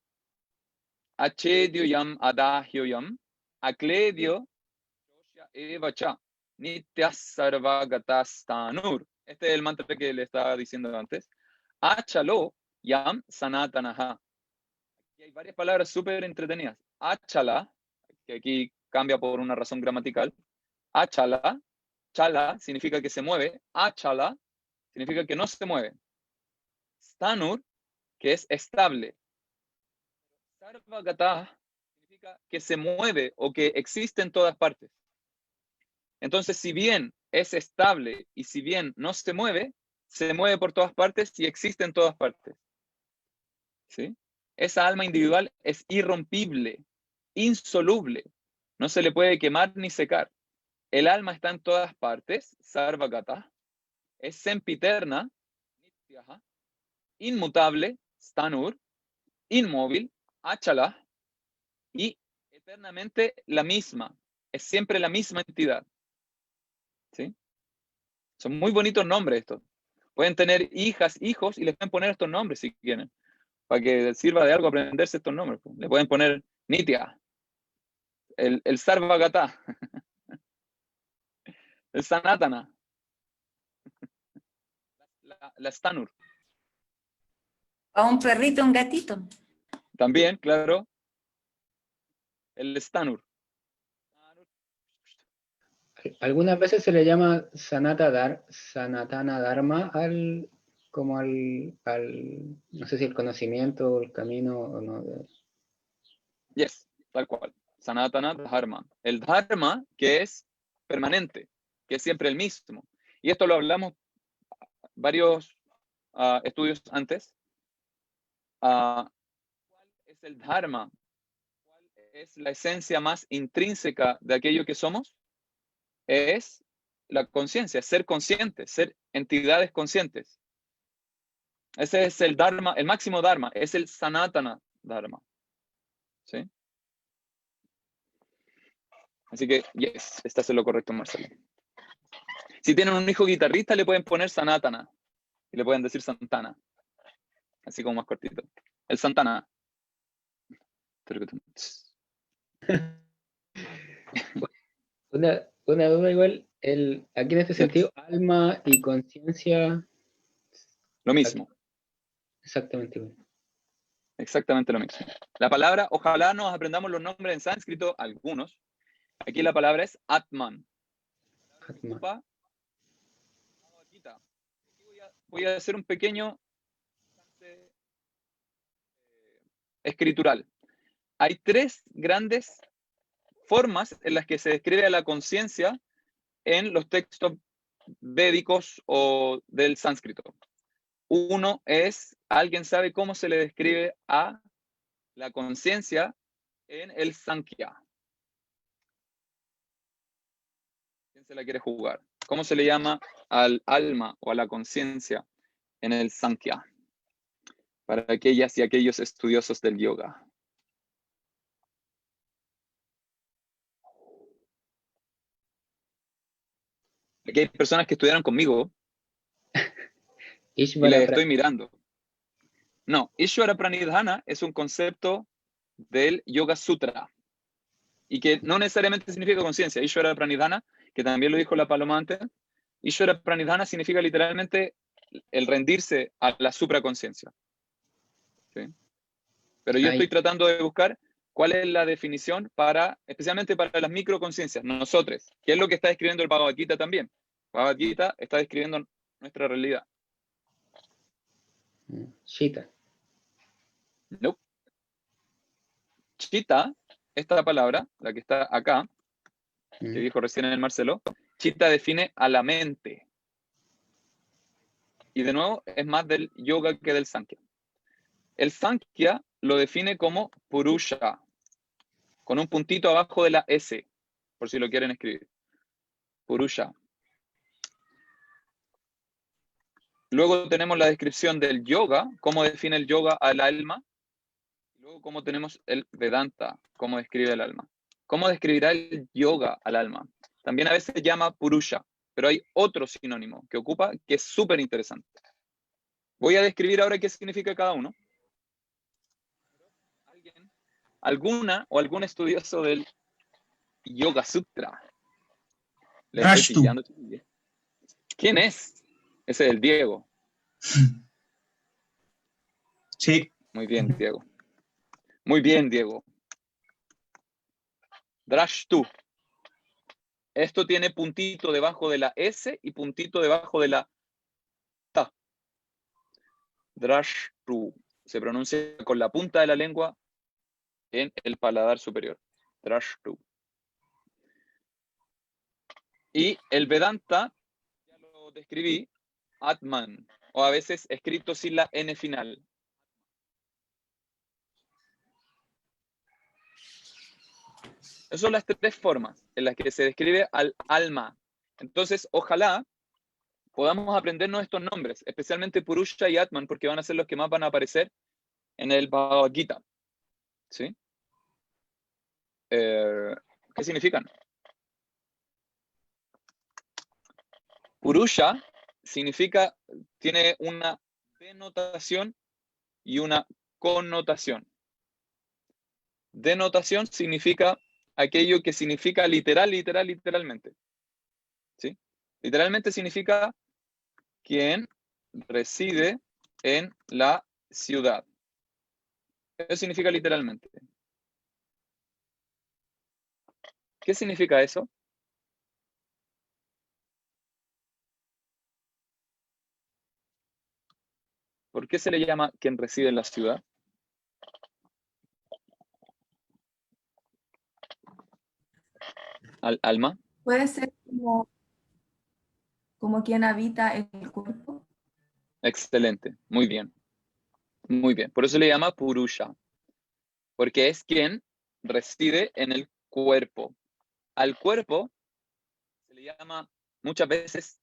Achedio yam adahyo yam akledio evacha nityas sarvagatastanur. Este es el mantra que le estaba diciendo antes. Achalo yam sanatanaha. Aquí hay varias palabras súper entretenidas. Achala, que aquí cambia por una razón gramatical. Achala, chala significa que se mueve. Achala significa que no se mueve. Stanur, que es estable. Sarvagata significa que se mueve o que existe en todas partes. Entonces, si bien es estable y si bien no se mueve por todas partes y existe en todas partes. ¿Sí? Esa alma individual es irrompible, insoluble. No se le puede quemar ni secar. El alma está en todas partes, Sarvagata. Es sempiterna, Nityaha, inmutable, Stanur, inmóvil, Achala, y eternamente la misma. Es siempre la misma entidad. ¿Sí? Son muy bonitos nombres estos. Pueden tener hijas, hijos, y les pueden poner estos nombres si quieren. para que sirva de algo aprenderse estos nombres. Pues. Le pueden poner Nitya, el Sarvagata, el Sanatana, la Stanur. A un perrito, un gatito. También, claro, el Stanur. Algunas veces se le llama Sanatana Dharma como al, no sé si el conocimiento o el camino o no. Yes, tal cual. Sanatana Dharma. El Dharma que es permanente, que es siempre el mismo. Y esto lo hablamos varios estudios antes. ¿Cuál es el Dharma? ¿Cuál es la esencia más intrínseca de aquello que somos? Es la conciencia, ser conscientes, ser entidades conscientes. Ese es el Dharma, el máximo Dharma, es el Sanatana Dharma. ¿Sí? Así que, yes, estás en lo correcto, Marcelo. Si tienen un hijo guitarrista, le pueden poner Sanatana y le pueden decir Santana. Así como más cortito. El Santana. Una duda igual, aquí en este sentido, alma y conciencia. Lo mismo. Exactamente igual. Exactamente lo mismo. La palabra, ojalá nos aprendamos los nombres en sánscrito, algunos. Aquí la palabra es Atman. Atman. Voy a hacer un pequeño escritural. Hay tres grandes formas en las que se describe a la conciencia en los textos védicos o del sánscrito. Uno es, ¿alguien sabe cómo se le describe a la conciencia en el Sankhya? ¿Quién se la quiere jugar? ¿Cómo se le llama al alma o a la conciencia en el Sankhya? Para aquellas y aquellos estudiosos del yoga. Aquí hay personas que estudiaron conmigo y les estoy mirando. No, Ishvara Pranidhana es un concepto del Yoga Sutra y que no necesariamente significa conciencia. Ishvara Pranidhana, que también lo dijo la Paloma antes, Ishvara Pranidhana significa literalmente el rendirse a la supraconciencia. ¿Sí? Pero yo estoy tratando de buscar cuál es la definición especialmente para las microconciencias, nosotros, que es lo que está describiendo el Bhagavad Gita también. Bhagavad Gita está describiendo nuestra realidad. Chitta. No. Chitta, esta palabra, la que está acá, que dijo recién el Marcelo, Chitta define a la mente. Y de nuevo, es más del yoga que del Sankhya. El Sankhya lo define como Purusha, con un puntito abajo de la S, por si lo quieren escribir. Purusha. Luego tenemos la descripción del yoga, cómo define el yoga al alma. Luego cómo tenemos el Vedanta, cómo describe el alma. ¿Cómo describirá el yoga al alma? También a veces se llama Purusha, pero hay otro sinónimo que ocupa que es súper interesante. Voy a describir ahora qué significa cada uno. ¿Alguna o algún estudioso del Yoga Sutra? ¿Le estoy pillando? ¿Quién es? Ese es el Diego. Sí. Muy bien, Diego. Muy bien, Diego. Drashtu. Esto tiene puntito debajo de la S y puntito debajo de la Ta. Drashtu. Se pronuncia con la punta de la lengua en el paladar superior. Drashtu. Y el Vedanta, ya lo describí, Atman, o a veces escrito sin la N final. Esas son las tres formas en las que se describe al alma. Entonces, ojalá podamos aprendernos estos nombres, especialmente Purusha y Atman, porque van a ser los que más van a aparecer en el Bhagavad Gita. ¿Sí? ¿Qué significan? Purusha significa, tiene una denotación y una connotación. Denotación significa aquello que significa literalmente. ¿Sí? Literalmente significa quien reside en la ciudad. Eso significa literalmente. ¿Qué significa eso? ¿Por qué se le llama quien reside en la ciudad? Alma. Puede ser como quien habita el cuerpo. Excelente, muy bien. Muy bien. Por eso le llama Purusha. Porque es quien reside en el cuerpo. Al cuerpo se le llama muchas veces,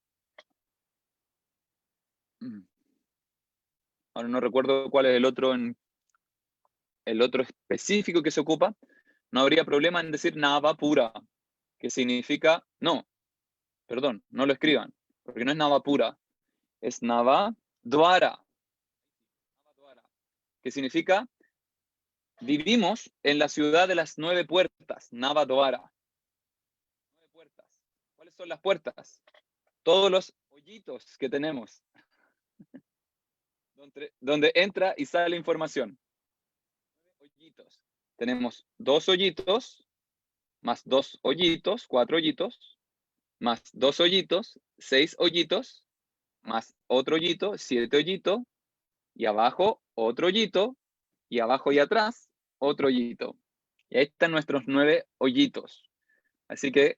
ahora no recuerdo cuál es el otro específico que se ocupa, no habría problema en decir Nava pura, que significa, no lo escriban, porque no es Nava pura, es Nava Dwara, que significa vivimos en la ciudad de las 9 puertas, Nava Dwara. 9 puertas. ¿Cuáles son las puertas? Todos los hoyitos que tenemos, donde entra y sale información. Hoyitos. Tenemos 2 hoyitos, más 2 hoyitos, 4 hoyitos, más 2 hoyitos, 6 hoyitos, más otro hoyito, 7 hoyitos, y abajo otro hoyito, y abajo y atrás otro hoyito. Y ahí están nuestros 9 hoyitos. Así que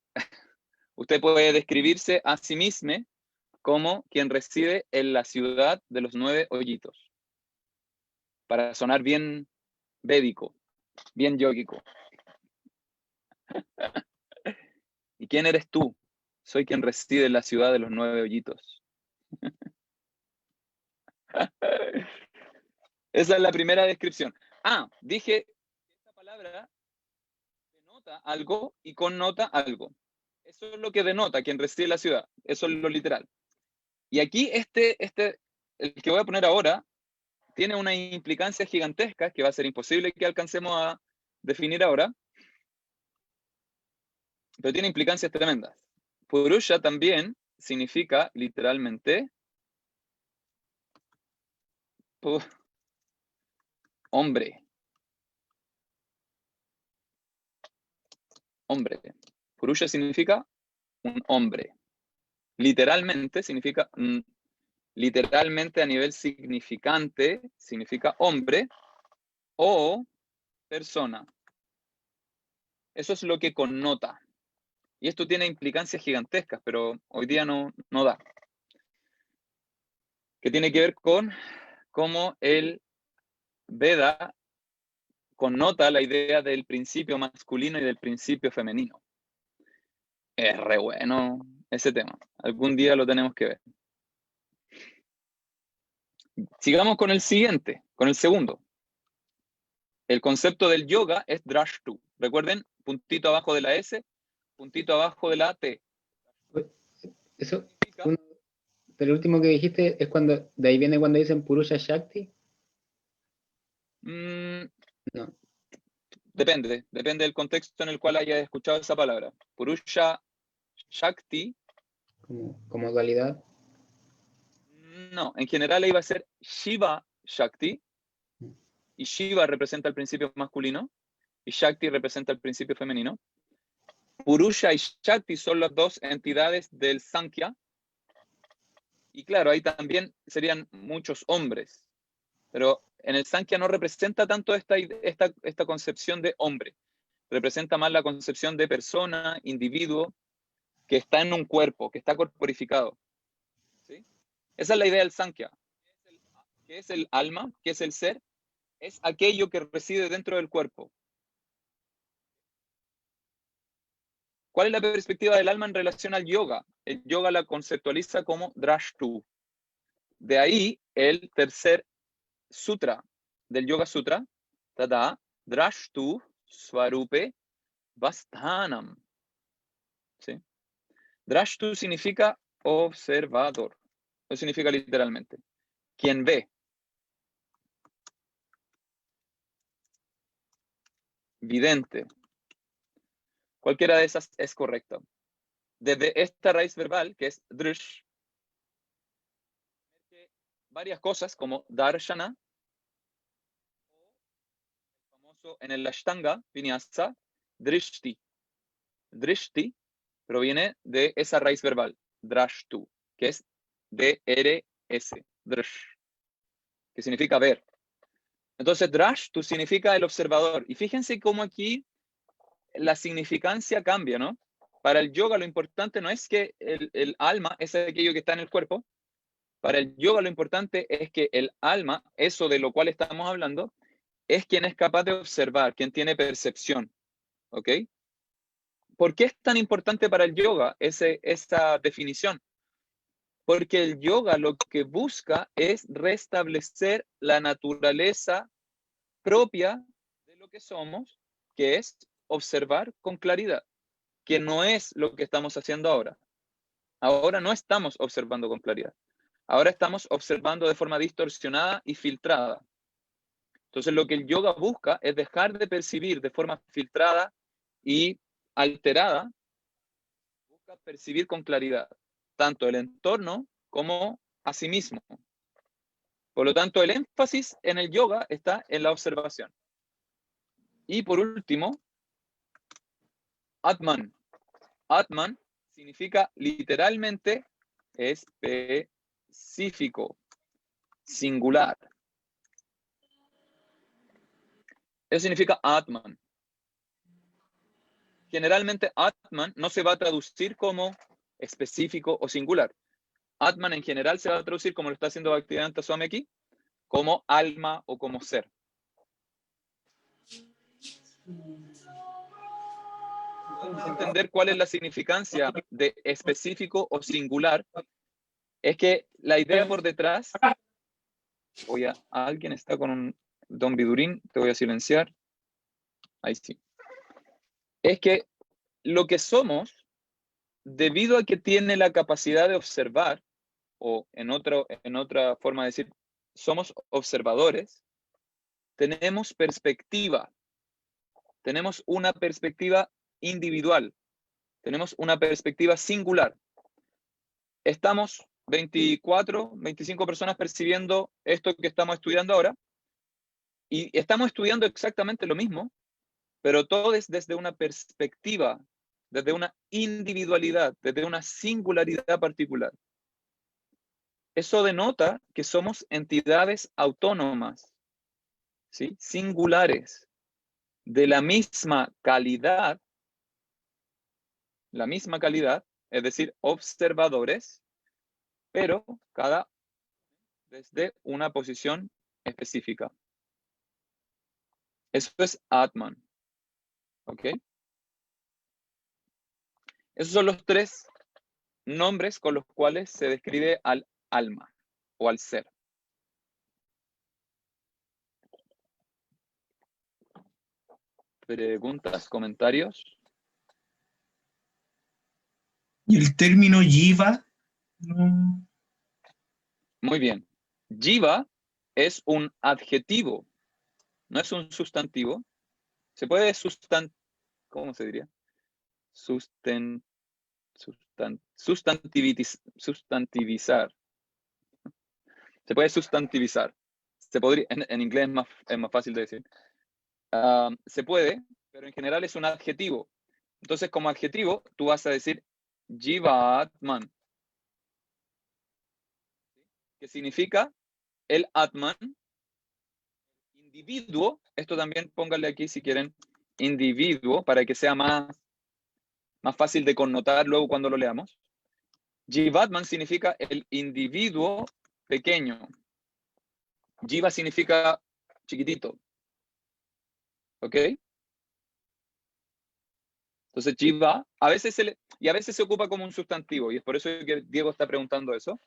usted puede describirse a sí mismo como quien reside en la ciudad de los 9 hoyitos. Para sonar bien védico, bien yógico. ¿Y quién eres tú? Soy quien reside en la ciudad de los 9 hoyitos. Esa es la primera descripción. Dije que esta palabra denota algo y connota algo. Eso es lo que denota quien reside en la ciudad. Eso es lo literal. Y aquí el que voy a poner ahora, tiene una implicancia gigantesca que va a ser imposible que alcancemos a definir ahora, pero tiene implicancias tremendas. Purusha también significa literalmente hombre. Hombre. Purusha significa un hombre. Literalmente significa, literalmente a nivel significante, significa hombre o persona. Eso es lo que connota. Y esto tiene implicancias gigantescas, pero hoy día no da. Que tiene que ver con cómo el Veda connota la idea del principio masculino y del principio femenino. Es re bueno ese tema. Algún día lo tenemos que ver. Sigamos con el siguiente, con el segundo. El concepto del yoga es drashtu. Recuerden, puntito abajo de la S, puntito abajo de la T. Eso, pero el último que dijiste es cuando, de ahí viene cuando dicen Purusha Shakti. No. Depende del contexto en el cual hayas escuchado esa palabra. Purusha Shakti. Como dualidad. No, en general iba a ser Shiva Shakti. Y Shiva representa el principio masculino. Y Shakti representa el principio femenino. Purusha y Shakti son las dos entidades del Sankhya. Y claro, ahí también serían muchos hombres. Pero en el Sankhya no representa tanto esta concepción de hombre. Representa más la concepción de persona, individuo, que está en un cuerpo, que está corporificado. ¿Sí? Esa es la idea del Sankhya. ¿Qué es el alma? ¿Qué es el ser? Es aquello que reside dentro del cuerpo. ¿Cuál es la perspectiva del alma en relación al yoga? El yoga la conceptualiza como drashtu. De ahí el tercer sutra del Yoga Sutra, Tada Drashtu Swarupe Vasthanam. ¿Sí? Drashtu significa observador. Eso significa literalmente quien ve. vidente. Cualquiera de esas es correcta. Desde esta raíz verbal, que es drish, varias cosas como darshana, famoso en el Ashtanga, Vinyasa, drishti. Drishti proviene de esa raíz verbal, drashtu, que es D-R-S, drish, que significa ver. Entonces, drashtu significa el observador. Y fíjense cómo aquí la significancia cambia, ¿no? Para el yoga lo importante no es que el alma es aquello que está en el cuerpo. Para el yoga lo importante es que el alma, eso de lo cual estamos hablando, es quien es capaz de observar, quien tiene percepción. ¿Ok? ¿Por qué es tan importante para el yoga esa definición? Porque el yoga lo que busca es restablecer la naturaleza propia de lo que somos, que es observar con claridad, que no es lo que estamos haciendo ahora. Ahora no estamos observando con claridad. Ahora estamos observando de forma distorsionada y filtrada. Entonces lo que el yoga busca es dejar de percibir de forma filtrada y alterada, busca percibir con claridad tanto el entorno como a sí mismo. Por lo tanto, el énfasis en el yoga está en la observación. Y por último, Atman. Atman significa literalmente específico, singular. Eso significa Atman. Generalmente Atman no se va a traducir como específico o singular. Atman en general se va a traducir, como lo está haciendo Bhaktivedanta Swami aquí, como alma o como ser. Podemos entender cuál es la significancia de específico o singular. Es que la idea por detrás, alguien está con un Don Bidurín, te voy a silenciar. Ahí sí. Es que lo que somos, debido a que tiene la capacidad de observar, o en otra forma de decir, somos observadores, tenemos perspectiva. Tenemos una perspectiva individual. Tenemos una perspectiva singular. Estamos 24, 25 personas percibiendo esto que estamos estudiando ahora, y estamos estudiando exactamente lo mismo, pero todo es desde una perspectiva, desde una individualidad, desde una singularidad particular. Eso denota que somos entidades autónomas, ¿sí? Singulares, de la misma calidad, es decir, observadores, pero cada desde una posición específica. Eso es Atman. ¿Ok? Esos son los tres nombres con los cuales se describe al alma o al ser. ¿Preguntas, comentarios? ¿Y el término jiva? No. Muy bien. Jiva es un adjetivo, no es un sustantivo. Se puede ¿cómo se diría? Sustantivizar. Se puede sustantivizar. Se podría, en inglés es más fácil de decir. Se puede, pero en general es un adjetivo. Entonces, como adjetivo, tú vas a decir Jiva-Atman, que significa el Atman, individuo. Esto también pónganle aquí si quieren, individuo, para que sea más fácil de connotar luego cuando lo leamos. Jivatman significa el individuo pequeño. Jiva significa chiquitito. ¿Ok? Entonces Jiva, a veces se ocupa como un sustantivo, y es por eso que Diego está preguntando eso.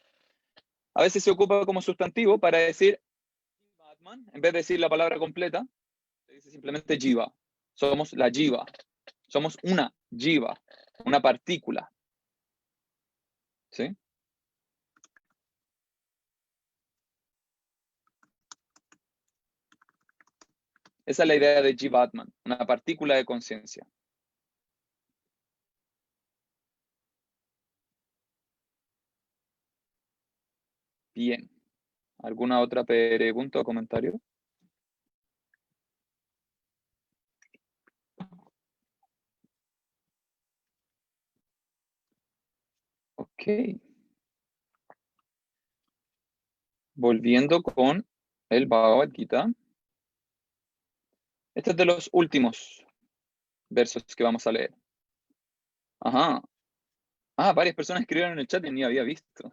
A veces se ocupa como sustantivo para decir Jivatman, en vez de decir la palabra completa, se dice simplemente Jiva. Somos la Jiva. Somos una Jiva, una partícula. ¿Sí? Esa es la idea de Jivatman, una partícula de conciencia. Bien. ¿Alguna otra pregunta o comentario? Ok. Volviendo con el Bhagavad Gita. Este es de los últimos versos que vamos a leer. Ajá. Ah, varias personas escribieron en el chat y ni había visto.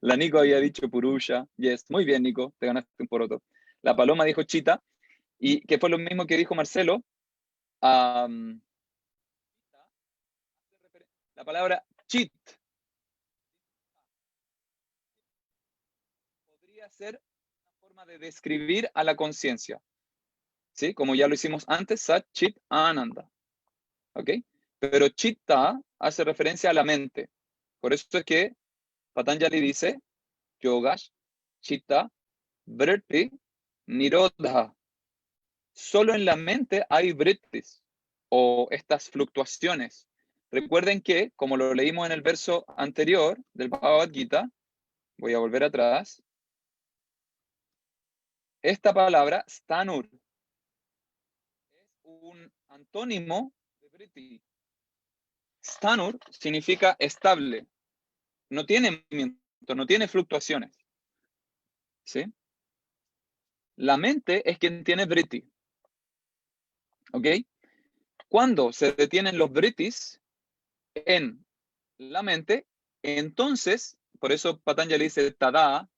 La Nico había dicho Purusha. Yes. Muy bien, Nico. Te ganaste un poroto. La Paloma dijo Chita. Y que fue lo mismo que dijo Marcelo. La palabra chit podría ser una forma de describir a la conciencia. ¿Sí? Como ya lo hicimos antes, Sat, Chit, Ananda. ¿Ok? Pero Chitta hace referencia a la mente. Por eso es que Patanjali dice Yogash, Chitta, Vritti, Nirodha. Solo en la mente hay vrittis o estas fluctuaciones. Recuerden que, como lo leímos en el verso anterior del Bhagavad Gita, voy a volver atrás, esta palabra, stanur, es un antónimo de vritti. Stanur significa estable, no tiene movimiento, no tiene fluctuaciones. ¿Sí? La mente es quien tiene vritti. ¿Ok? Cuando se detienen los vrittis en la mente, entonces, por eso Patanjali dice tada,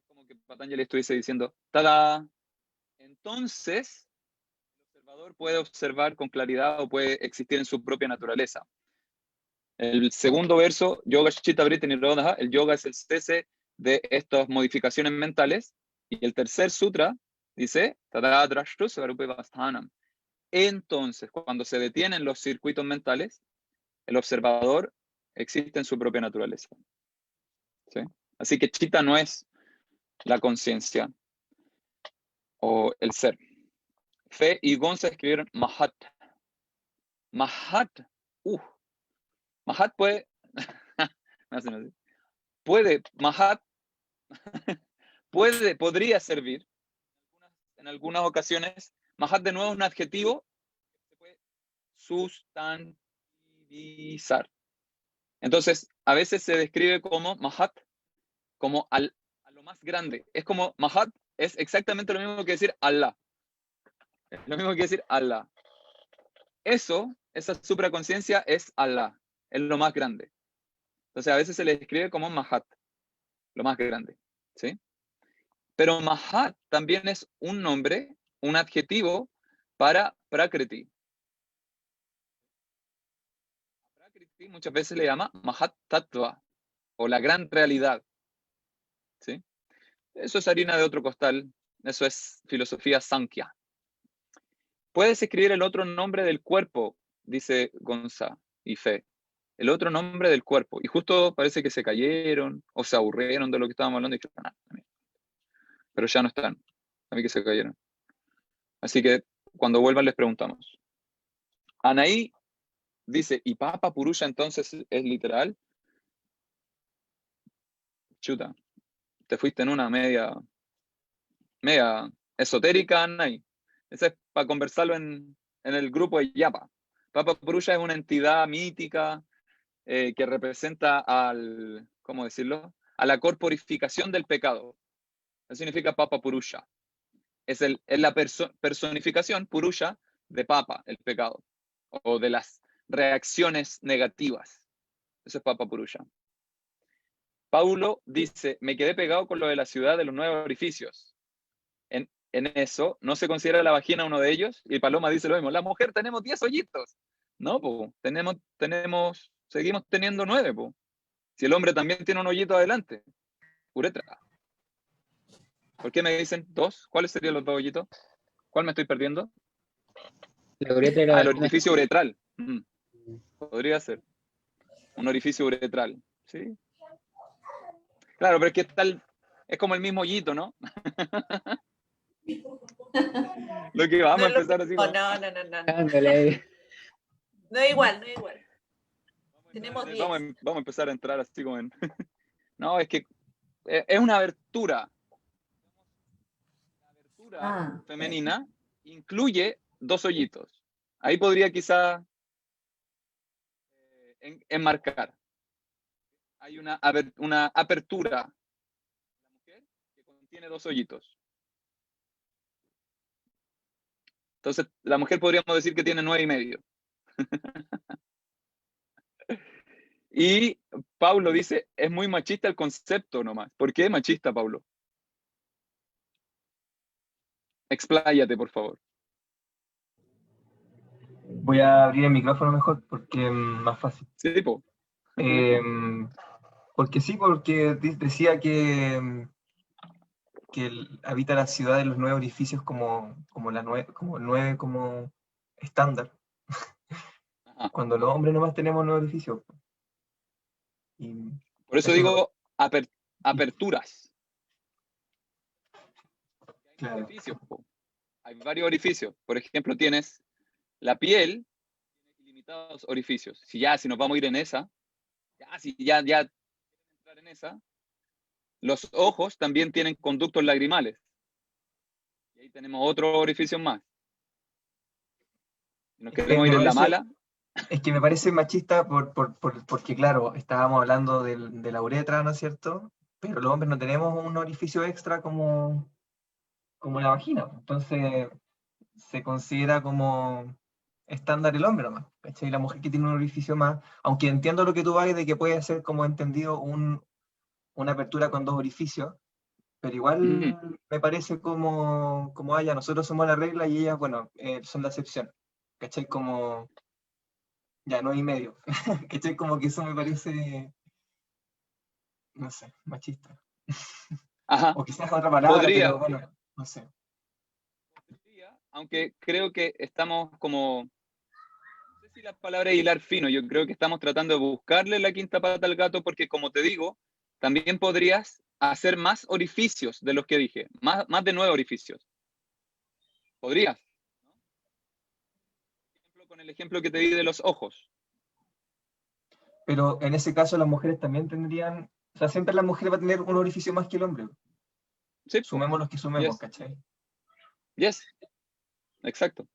es como que Patanjali estuviese diciendo tada, entonces el observador puede observar con claridad o puede existir en su propia naturaleza. El segundo verso, Yoga Chitta Vritti Nirodha, el yoga es el cese de estas modificaciones mentales, y el tercer sutra dice tada drashtu svarupe vasthanam. Entonces, cuando se detienen los circuitos mentales, el observador existe en su propia naturaleza. ¿Sí? Así que Chitta no es la conciencia o el ser. Fe y Gonza escribieron Mahat. Mahat. Mahat puede... Mahat podría servir en algunas ocasiones. Mahat de nuevo es un adjetivo que se puede sustantivizar. Entonces, a veces se describe como Mahat, como a lo más grande. Es como Mahat, es exactamente lo mismo que decir Allah. Es lo mismo que decir Allah. Esa supraconciencia es Allah, es lo más grande. Entonces, a veces se le describe como Mahat, lo más grande. ¿Sí? Pero Mahat también es un nombre, un adjetivo para Prakriti. Prakriti muchas veces le llama Mahat Tattva, o la gran realidad. ¿Sí? Eso es harina de otro costal, eso es filosofía Sankhya. Puedes escribir el otro nombre del cuerpo, dice Gonza y Fe. El otro nombre del cuerpo. Y justo parece que se cayeron o se aburrieron de lo que estábamos hablando y dijeron, pero ya no están. A mí que se cayeron. Así que cuando vuelvan les preguntamos. Anaí dice, ¿y Papa Purusha entonces es literal? Chuta, te fuiste en una media esotérica, Anaí. Ese es para conversarlo en el grupo de Yapa. Papa Purusha es una entidad mítica que representa ¿cómo decirlo? A la corporificación del pecado. Eso significa Papa Purusha. Es la personificación, Purusha, de Papa, el pecado, o de las reacciones negativas. Eso es Papa Purusha. Paulo dice, me quedé pegado con lo de la ciudad de los 9 orificios. En eso, ¿no se considera la vagina uno de ellos? Y Paloma dice lo mismo, la mujer tenemos 10 hoyitos. No, pues, seguimos teniendo 9, pues. Si el hombre también tiene un hoyito adelante, uretra. ¿Por qué me dicen 2? ¿Cuáles serían los 2 hoyitos? ¿Cuál me estoy perdiendo? La uretra era el orificio uretral. Podría ser. Un orificio uretral. ¿Sí? Claro, pero es que es como el mismo hoyito, ¿no? Lo que vamos No a es lo empezar así mismo, como... no. Ándale ahí. No es igual, no es igual. Tenemos 10. Vamos a empezar a entrar así como en... No, es que es una abertura. La abertura Ah, femenina incluye 2 hoyitos. Ahí podría quizá enmarcar. Hay una apertura de la mujer que contiene 2 hoyitos. Entonces, la mujer podríamos decir que tiene 9,5. Y Paulo dice, es muy machista el concepto nomás. ¿Por qué machista, Paulo? Expláyate, por favor. Voy a abrir el micrófono mejor porque es más fácil. Sí, po. Porque sí, porque decía que habita la ciudad de los 9 orificios como el 9 como estándar. Ajá. Cuando los hombres nomás tenemos 9 orificios. Y Por eso eso digo aperturas. Hay Claro. orificios, po. Hay varios orificios. Por ejemplo, tienes la piel, tiene ilimitados orificios. Si nos vamos a ir en esa, ya entrar en esa, los ojos también tienen conductos lagrimales. Y ahí tenemos otro orificio más. Si nos Es que queremos ir me en la parece- mala, Es que me parece machista porque, claro, estábamos hablando de la uretra, ¿no es cierto? Pero los hombres no tenemos un orificio extra como la vagina. Entonces se considera como estándar el hombre nomás, ¿cachai? La mujer que tiene un orificio más, aunque entiendo lo que tú vas de que puede ser como entendido una apertura con 2 orificios, pero igual me parece como ya nosotros somos la regla y ellas, bueno, son la excepción, ¿cachai? Como ya 9,5, ¿cachai? Como que eso me parece, no sé, machista. ajá, O quizás otra palabra, podría, pero bueno, no sé. aunque creo que estamos como, no sé si la palabra es hilar fino, yo creo que estamos tratando de buscarle la quinta pata al gato porque, como te digo, también podrías hacer más orificios de los que dije, más de 9 orificios. Podrías, ¿no? Por ejemplo, con el ejemplo que te di de los ojos. Pero en ese caso las mujeres también tendrían, o sea, siempre la mujer va a tener un orificio más que el hombre. Sí, Sumemos los que sumemos, yes, ¿cachai? yes, exacto.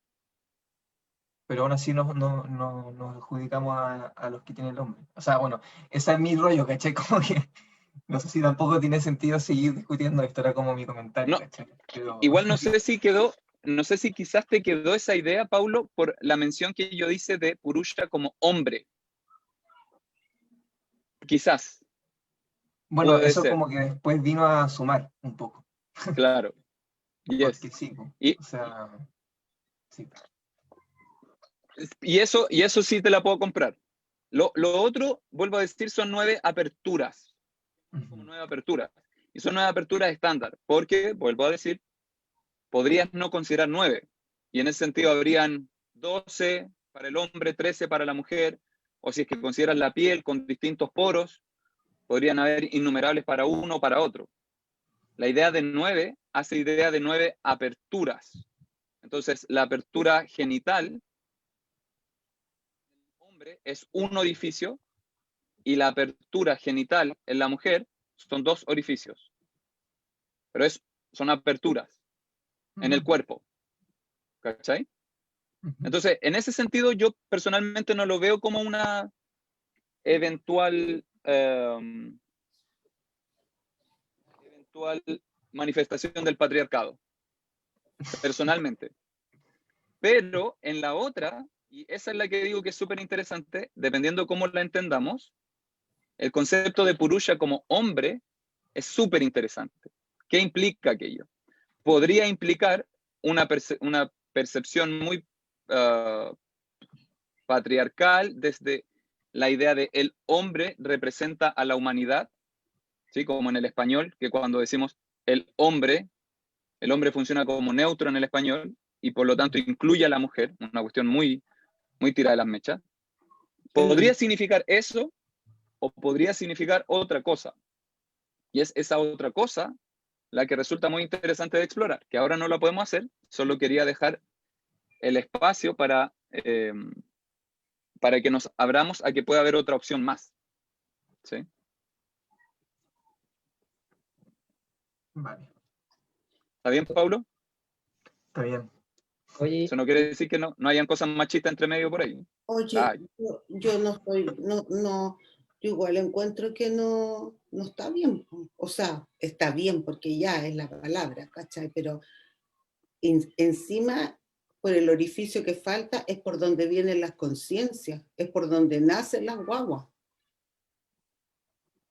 Pero aún así nos adjudicamos a los que tiene el hombre. O sea, bueno, ese es mi rollo, ¿cachai? Como que no sé si tampoco tiene sentido seguir discutiendo esto, era como mi comentario, No, ¿cachai? Pero, igual no sé si quizás te quedó esa idea, Paulo, por la mención que yo hice de Purusha como hombre. Quizás, bueno, puede eso ser, como que después vino a sumar un poco, claro. Yes. porque sí, Y, o sea, sí. y eso sí te la puedo comprar. Lo otro, vuelvo a decir, son 9 aperturas. Como 9 aperturas. Y son 9 aperturas estándar. Porque, vuelvo a decir, podrías no considerar 9. Y en ese sentido habrían 12 para el hombre, 13 para la mujer. O si es que consideras la piel con distintos poros, podrían haber innumerables para uno o para otro. La idea de 9 hace idea de 9 aperturas. Entonces, la apertura genital del hombre es un orificio y la apertura genital en la mujer son 2 orificios. Pero son aperturas en el cuerpo. ¿Cachai? Entonces, en ese sentido, yo personalmente no lo veo como una eventual manifestación del patriarcado, personalmente. Pero en la otra, y esa es la que digo que es súper interesante, dependiendo cómo la entendamos, el concepto de Purusha como hombre es súper interesante. ¿Qué implica aquello? Podría implicar una percepción muy patriarcal desde la idea de el hombre representa a la humanidad, ¿sí? Como en el español, que cuando decimos el hombre funciona como neutro en el español y por lo tanto incluye a la mujer, una cuestión muy, muy tirada de las mechas. Podría significar eso o podría significar otra cosa. Y es esa otra cosa la que resulta muy interesante de explorar, que ahora no la podemos hacer, solo quería dejar el espacio para que nos abramos a que pueda haber otra opción más. ¿Sí? Vale, ¿Está bien, Paulo? está bien. Oye, Eso no quiere decir que no hayan cosas machistas entre medio por ahí. Oye, Ay. yo no estoy, yo igual encuentro que no está bien. O sea, está bien porque ya es la palabra, ¿cachai? Pero encima, por el orificio que falta, es por donde vienen las conciencias, es por donde nacen las guaguas.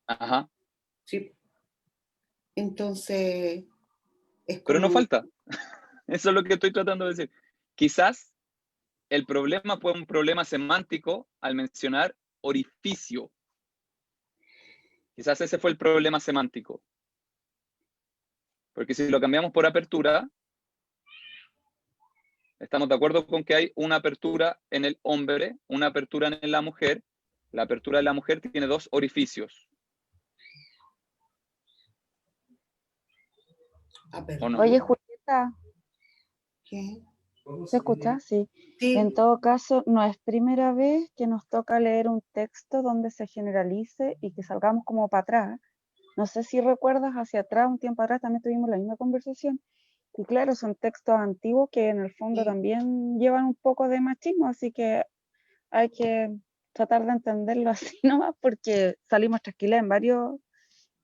Ajá. ¿Sí? Entonces, es Pero no como, falta. Eso es lo que estoy tratando de decir. Quizás el problema fue un problema semántico al mencionar orificio. Quizás ese fue el problema semántico. Porque si lo cambiamos por apertura, estamos de acuerdo con que hay una apertura en el hombre, una apertura en la mujer. La apertura de la mujer tiene dos orificios. ¿O no? Oye, Julieta, ¿qué? ¿se escucha? Sí. Sí, En todo caso, no es primera vez que nos toca leer un texto donde se generalice y que salgamos como para atrás. No sé si recuerdas, hacia atrás, un tiempo atrás, también tuvimos la misma conversación. Y claro, son textos antiguos que en el fondo Sí. también llevan un poco de machismo, así que hay que tratar de entenderlo así nomás, porque salimos tranquilas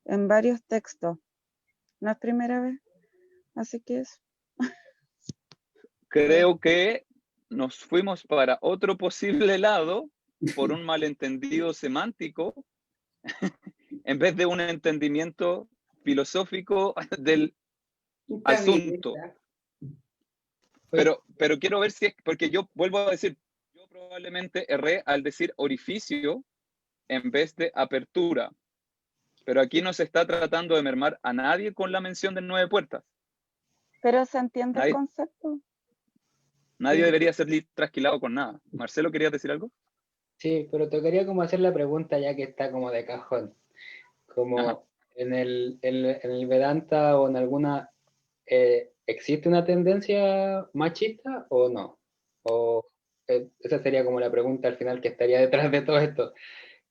en varios textos. No es primera vez, así que eso. Creo que nos fuimos para otro posible lado por un malentendido semántico en vez de un entendimiento filosófico del está bien, asunto. está. Pero quiero ver si es, porque yo vuelvo a decir, yo probablemente erré al decir orificio en vez de apertura. Pero aquí no se está tratando de mermar a nadie con la mención de 9 puertas. Pero se entiende el Nadie, concepto. nadie debería ser trasquilado con nada. Marcelo, ¿querías decir algo? sí, pero te quería como hacer la pregunta ya que está como de cajón. Como Ajá. en el Vedanta o en alguna, ¿existe una tendencia machista o no? O esa sería como la pregunta al final que estaría detrás de todo esto.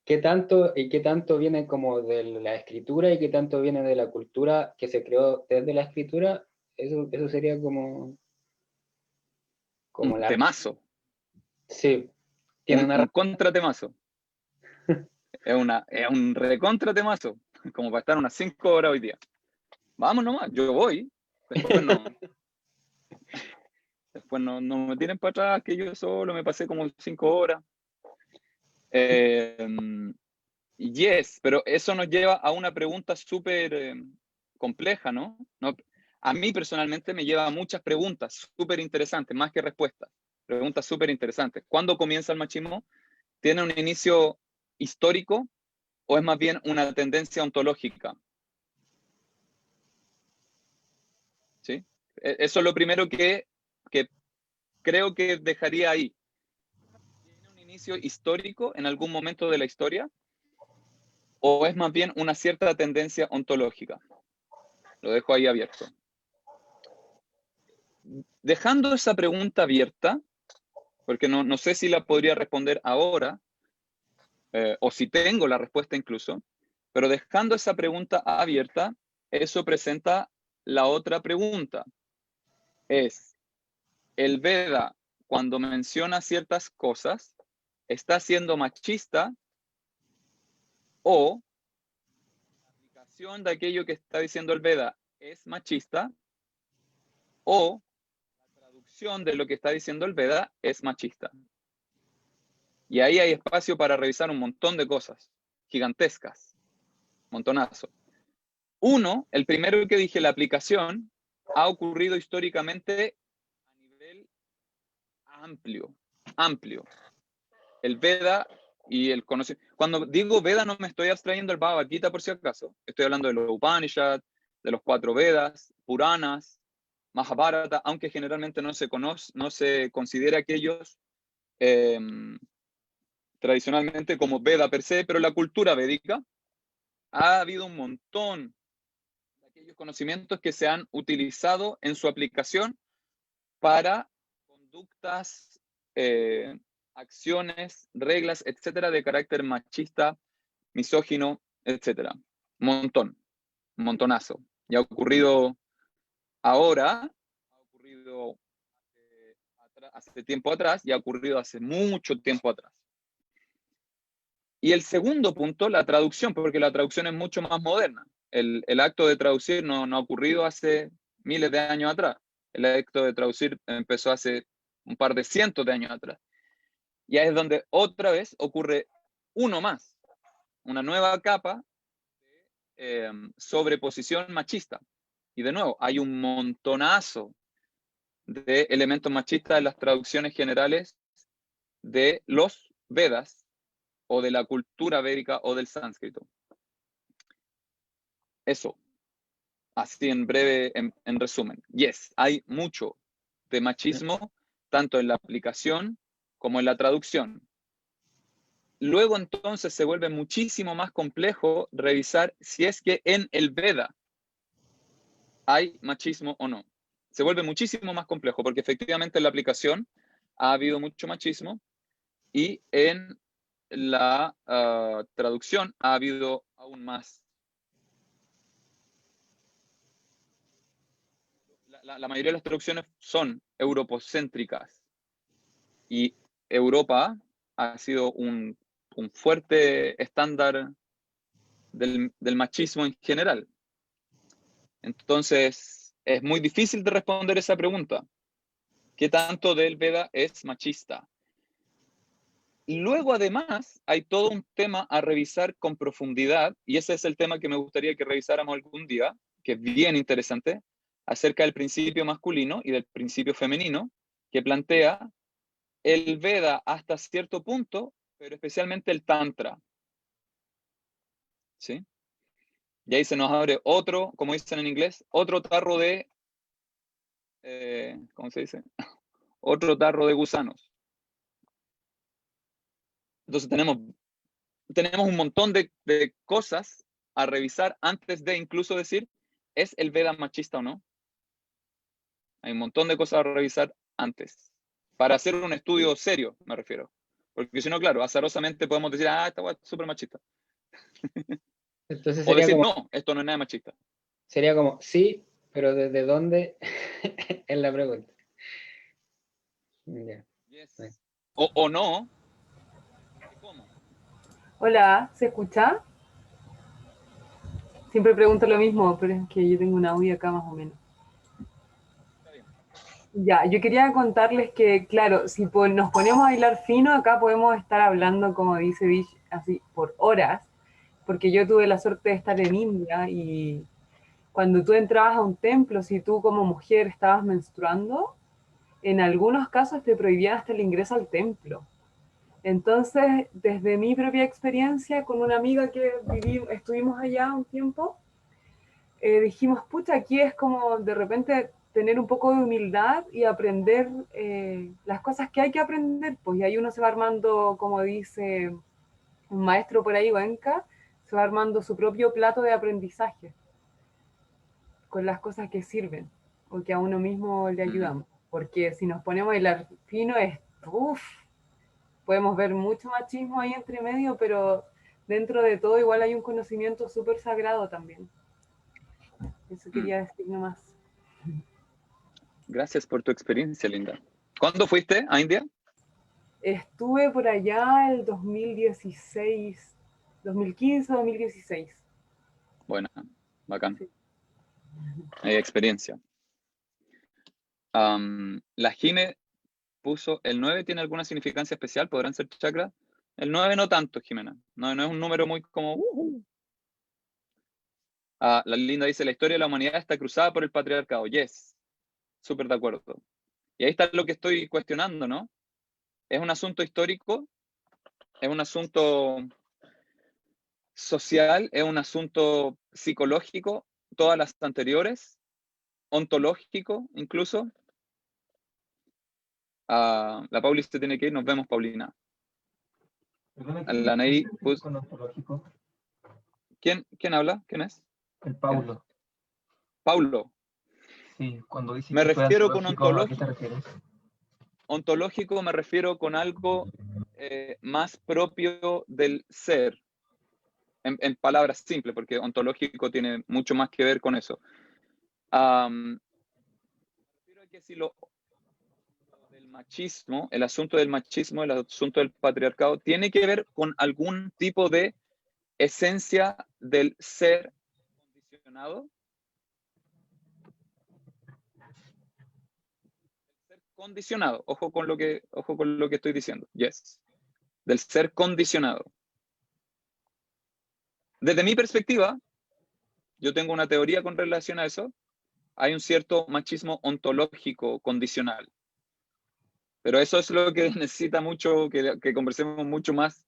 ¿Qué tanto viene como de la escritura y qué tanto viene de la cultura que se creó desde la escritura? Eso sería como Un la... temazo. Sí, tiene Un una... contratemazo. Es un recontratemazo. Como para estar unas 5 horas hoy día. Vamos nomás, yo voy. Después no me tiren para atrás, que yo solo me pasé como 5 horas. Yes, pero eso nos lleva a una pregunta súper compleja, ¿no? A mí personalmente me lleva a muchas preguntas súper interesantes, más que respuestas. Preguntas súper interesantes. ¿Cuándo comienza el machismo? ¿Tiene un inicio histórico o es más bien una tendencia ontológica? ¿Sí? Eso es lo primero que creo que dejaría ahí. ¿Tiene un inicio histórico en algún momento de la historia? ¿O es más bien una cierta tendencia ontológica? Lo dejo ahí abierto. Dejando esa pregunta abierta, porque no sé si la podría responder ahora, o si tengo la respuesta incluso, pero dejando esa pregunta abierta, eso presenta la otra pregunta. Es, ¿el Veda, cuando menciona ciertas cosas, está siendo machista o la aplicación de aquello que está diciendo el Veda es machista o la traducción de lo que está diciendo el Veda es machista? Y ahí hay espacio para revisar un montón de cosas gigantescas, montonazo. Uno, el primero que dije, la aplicación, ha ocurrido históricamente a nivel amplio. El Veda y el conocimiento. Cuando digo Veda no me estoy abstrayendo del Bhagavad Gita por si acaso. Estoy hablando de los Upanishads, de los 4 Vedas, Puranas, Mahabharata, aunque generalmente no se considera aquellos tradicionalmente como Veda per se, pero la cultura védica ha habido un montón de aquellos conocimientos que se han utilizado en su aplicación para conductas, acciones, reglas, etcétera, de carácter machista, misógino, etcétera. Un montonazo. Ya ha ocurrido ahora, ha ocurrido hace tiempo atrás y ha ocurrido hace mucho tiempo atrás. Y el segundo punto, la traducción, porque la traducción es mucho más moderna. El acto de traducir no ha ocurrido hace miles de años atrás. El acto de traducir empezó hace un par de cientos de años atrás. Y ahí es donde otra vez ocurre uno más, una nueva capa de sobreposición machista. Y de nuevo, hay un montonazo de elementos machistas en las traducciones generales de los Vedas, o de la cultura védica, o del sánscrito. Eso, así en breve, en resumen. Yes, hay mucho de machismo, tanto en la aplicación como en la traducción. Luego entonces se vuelve muchísimo más complejo revisar si es que en el Veda hay machismo o no. Se vuelve muchísimo más complejo porque efectivamente en la aplicación ha habido mucho machismo y en la traducción ha habido aún más. La mayoría de las traducciones son europocéntricas y Europa ha sido un fuerte estándar del machismo en general. Entonces, es muy difícil de responder esa pregunta. ¿Qué tanto del Veda es machista? Y luego, además, hay todo un tema a revisar con profundidad, y ese es el tema que me gustaría que revisáramos algún día, que es bien interesante, acerca del principio masculino y del principio femenino, que plantea el Veda hasta cierto punto, pero especialmente el Tantra. ¿Sí? Y ahí se nos abre otro, como dicen en inglés, otro tarro de, ¿cómo se dice? Otro tarro de gusanos. Entonces tenemos un montón de cosas a revisar antes de incluso decir, ¿es el Veda machista o no? Hay un montón de cosas a revisar antes, para hacer un estudio serio, me refiero. Porque si no, claro, azarosamente podemos decir, esta es súper machista. Entonces O sería decir, como, no, esto no es nada machista. sería como, sí, pero ¿desde dónde? Es la pregunta. Ya. Yes. O no. ¿Cómo? Hola, ¿se escucha? Siempre pregunto lo mismo, pero es que yo tengo un audio acá más o menos. Está bien. Ya, yo quería contarles que, claro, si nos ponemos a bailar fino, acá podemos estar hablando, como dice Vish, así por horas, porque yo tuve la suerte de estar en India y cuando tú entrabas a un templo, si tú como mujer estabas menstruando, en algunos casos te prohibían hasta el ingreso al templo. Entonces, desde mi propia experiencia con una amiga que estuvimos allá un tiempo, dijimos, pucha, aquí es como de repente tener un poco de humildad y aprender las cosas que hay que aprender, pues y ahí uno se va armando, como dice un maestro por ahí, Wenka, se va armando su propio plato de aprendizaje con las cosas que sirven o que a uno mismo le ayudan, porque si nos ponemos a bailar fino es, uff, podemos ver mucho machismo ahí entre medio, pero dentro de todo igual hay un conocimiento súper sagrado también. Eso quería decir nomás. Gracias por tu experiencia, Linda. ¿Cuándo fuiste a India? Estuve por allá el 2016, 2015, 2016. Buena, bacán. Sí. Hay experiencia. La Jime puso, ¿el 9 tiene alguna significancia especial? ¿Podrán ser chakras? El 9 no tanto, Jimena. No es un número muy como... La Linda dice, la historia de la humanidad está cruzada por el patriarcado. Yes, súper de acuerdo. Y ahí está lo que estoy cuestionando, ¿no? ¿Es un asunto histórico? ¿Es un asunto social? ¿Es un asunto psicológico? ¿Todas las anteriores? ¿Ontológico incluso? La Pauli se tiene que ir. Nos vemos, Paulina. La Ney, pues, ¿quién habla? ¿Quién es? El Paulo. Paulo, Sí, cuando dices me que fue refiero con ontológico, ¿a qué te refieres? ontológico me refiero con algo más propio del ser, en palabras simples, porque ontológico tiene mucho más que ver con eso. Me refiero a que si del machismo, el asunto del machismo, el asunto del patriarcado, tiene que ver con algún tipo de esencia del ser condicionado. Condicionado, ojo con lo que estoy diciendo, yes, del ser condicionado. Desde mi perspectiva, yo tengo una teoría con relación a eso, hay un cierto machismo ontológico condicional, pero eso es lo que necesita mucho, que conversemos mucho más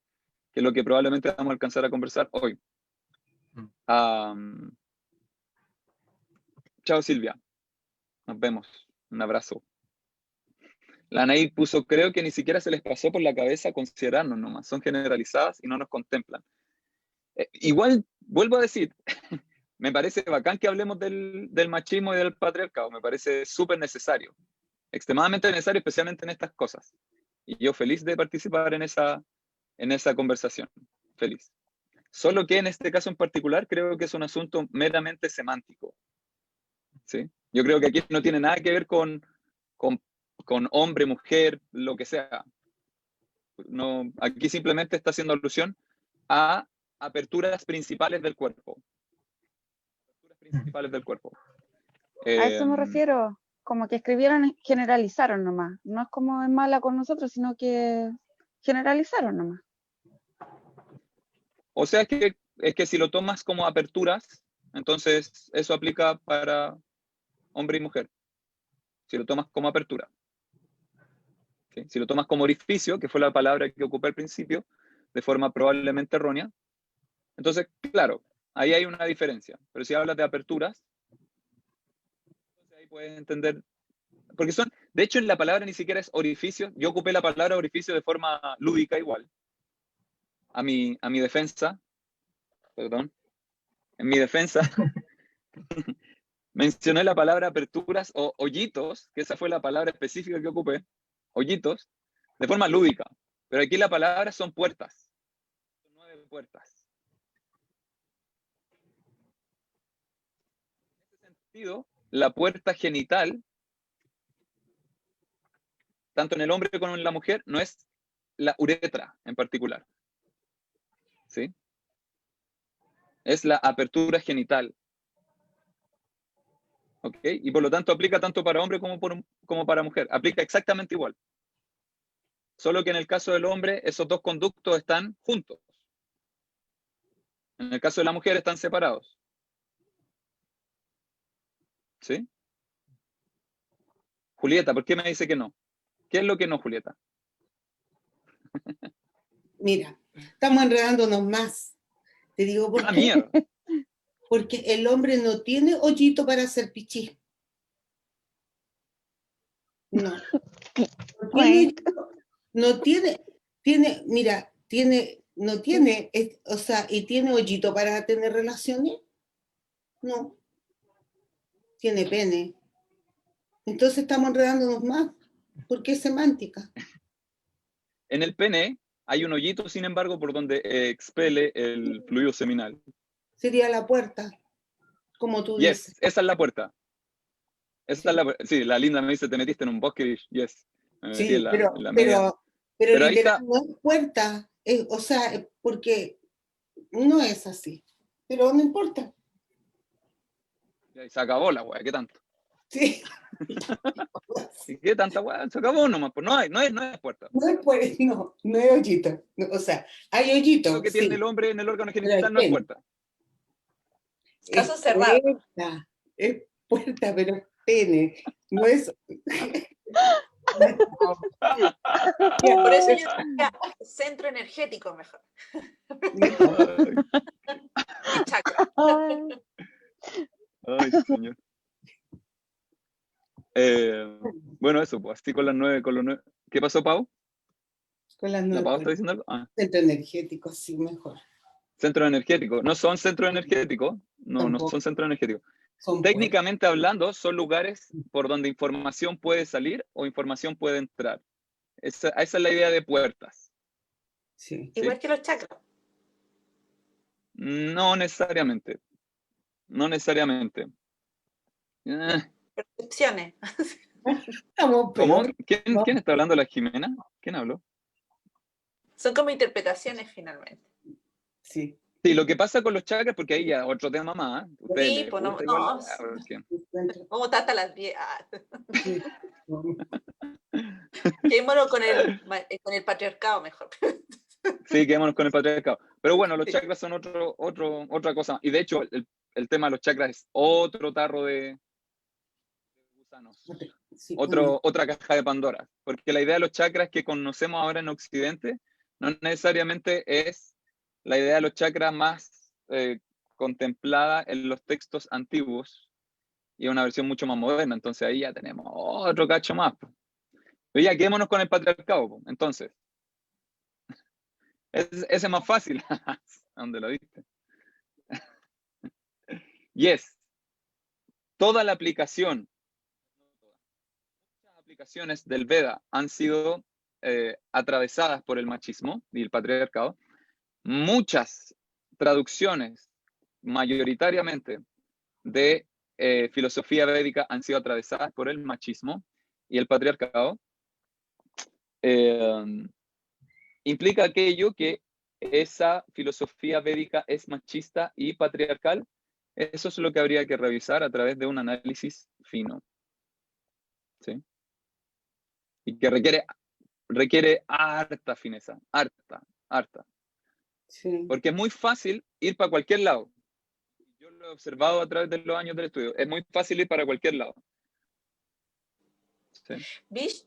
que lo que probablemente vamos a alcanzar a conversar hoy. Chao Silvia, nos vemos, un abrazo. La Anaí puso, creo que ni siquiera se les pasó por la cabeza considerarnos nomás, son generalizadas y no nos contemplan. Igual, vuelvo a decir, me parece bacán que hablemos del machismo y del patriarcado, me parece súper necesario, extremadamente necesario, especialmente en estas cosas. Y yo feliz de participar en esa conversación, feliz. Solo que en este caso en particular creo que es un asunto meramente semántico. ¿Sí? Yo creo que aquí no tiene nada que ver con hombre, mujer, lo que sea. No, aquí simplemente está haciendo alusión a aperturas principales del cuerpo. Aperturas principales del cuerpo. A eso me refiero, como que escribieron, generalizaron nomás. No es como es mala con nosotros, sino que generalizaron nomás. O sea, es que si lo tomas como aperturas, entonces eso aplica para hombre y mujer. Si lo tomas como apertura. ¿Sí? Si lo tomas como orificio, que fue la palabra que ocupé al principio, de forma probablemente errónea, entonces, claro, ahí hay una diferencia. Pero si hablas de aperturas, entonces ahí puedes entender, porque son, de hecho en la palabra ni siquiera es orificio, yo ocupé la palabra orificio de forma lúdica igual, a mi defensa, perdón, en mi defensa, mencioné la palabra aperturas o hoyitos, que esa fue la palabra específica que ocupé, hoyitos, de forma lúdica, pero aquí la palabra son puertas, son 9 puertas. En ese sentido, la puerta genital, tanto en el hombre como en la mujer, no es la uretra en particular, ¿sí? Es la apertura genital. ¿Ok? Y por lo tanto aplica tanto para hombre como para mujer. Aplica exactamente igual. Solo que en el caso del hombre, esos dos conductos están juntos. En el caso de la mujer están separados. ¿Sí? Julieta, ¿por qué me dice que no? ¿Qué es lo que no, Julieta? Mira, estamos enredándonos más. Te digo por qué. Mierda. Porque el hombre no tiene hoyito para hacer pichí. No. No tiene, mira, no tiene, o sea, y tiene hoyito para tener relaciones. No. Tiene pene. Entonces estamos enredándonos más, porque es semántica. En el pene hay un hoyito, sin embargo, por donde expele el fluido seminal. Sería la puerta, como tú Yes, dices. esa es la puerta. Sí, la linda me dice, te metiste en un bosque y yes. Sí, pero ahí literal está. no es puerta, o sea, porque no es así, pero no importa. Y se acabó la weá, ¿qué tanto? Sí. ¿Y qué tanta weá? Se acabó nomás, pues no es puerta. No es puerta, no es hoyito. No, o sea, hay hoyito. Lo que sí, tiene el hombre en el órgano genital no es puerta. Caso cerrado. Es puerta, pero es pene. No es. Por eso yo decía centro energético mejor. Y chakra. Ay, señor. Bueno, eso, pues así con las 9, con los 9. ¿Qué pasó, Pau? Con las ¿La 9. Pau está diciendo algo? Ah. Centro energético, sí, mejor. Centro energético. No son centros energéticos. No son centros energéticos. técnicamente hablando, son lugares por donde información puede salir o información puede entrar. Esa es la idea de puertas. Sí. Igual que los chakras. No necesariamente. No necesariamente. Percepciones. Estamos ¿Cómo? peor. ¿Quién está hablando? ¿La Jimena? ¿Quién habló? Son como interpretaciones finalmente. Sí. Sí, lo que pasa con los chakras, porque ahí ya otro tema más. ¿Eh? Ustedes Sí, les pues no, gusta igual la no, weá, porque- vamos a estar hasta las 10. Quedémonos con el patriarcado mejor. Sí, quedémonos con el patriarcado. Pero bueno, los chakras son otra cosa. Y de hecho, el tema de los chakras es otro tarro de gusanos. Sí, Otra caja de Pandora. Porque la idea de los chakras que conocemos ahora en Occidente no necesariamente es la idea de los chakras más contemplada en los textos antiguos y es una versión mucho más moderna. Entonces ahí ya tenemos otro cacho más. Pero ya quedémonos con el patriarcado. Entonces, ese es más fácil. ¿Dónde lo viste? Yes. Toda la aplicación, muchas aplicaciones del Veda han sido atravesadas por el machismo y el patriarcado. Muchas traducciones, mayoritariamente, de filosofía védica han sido atravesadas por el machismo y el patriarcado. Implica aquello que esa filosofía védica es machista y patriarcal. Eso es lo que habría que revisar a través de un análisis fino. ¿Sí? Y que requiere harta fineza, harta. Sí. Porque es muy fácil ir para cualquier lado. Yo lo he observado a través de los años del estudio. Es muy fácil ir para cualquier lado. ¿Sí? Vish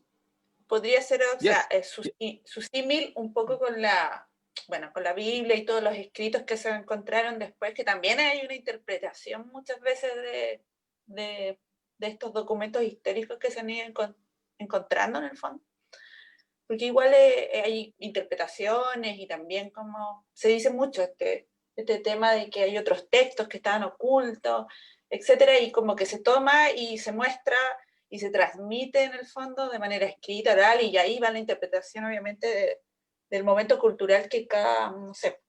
podría ser, o Yes. sea, su símil un poco con la Biblia y todos los escritos que se encontraron después, que también hay una interpretación muchas veces de estos documentos históricos que se han ido encontrando en el fondo. Porque igual hay interpretaciones y también como se dice mucho este tema de que hay otros textos que estaban ocultos, etcétera, y como que se toma y se muestra y se transmite en el fondo de manera escrita, oral, y ahí va la interpretación obviamente del momento cultural que cada, no sé,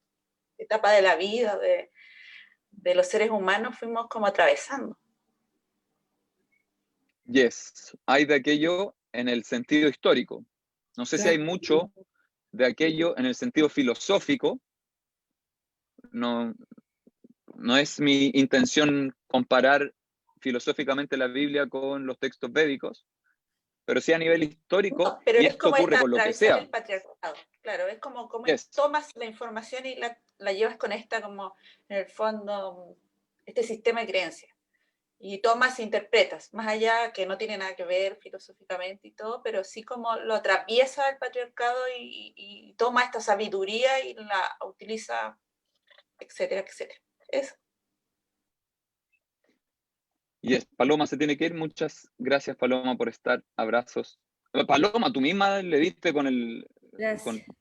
etapa de la vida de los seres humanos fuimos como atravesando. Yes. Hay de aquello en el sentido histórico. No sé si hay mucho de aquello en el sentido filosófico. No es mi intención comparar filosóficamente la Biblia con los textos védicos, pero sí a nivel histórico, No, pero y es esto como ocurre con lo que atravesar sea. el patriarcado, claro, es como Yes. tomas la información y la llevas con esta como, en el fondo, este sistema de creencias, y tomas e interpretas, más allá que no tiene nada que ver filosóficamente y todo, pero sí como lo atraviesa el patriarcado y toma esta sabiduría y la utiliza, etcétera, etcétera. Eso. Yes. Paloma se tiene que ir. Muchas gracias, Paloma, por estar. Abrazos. Paloma, tú misma le diste con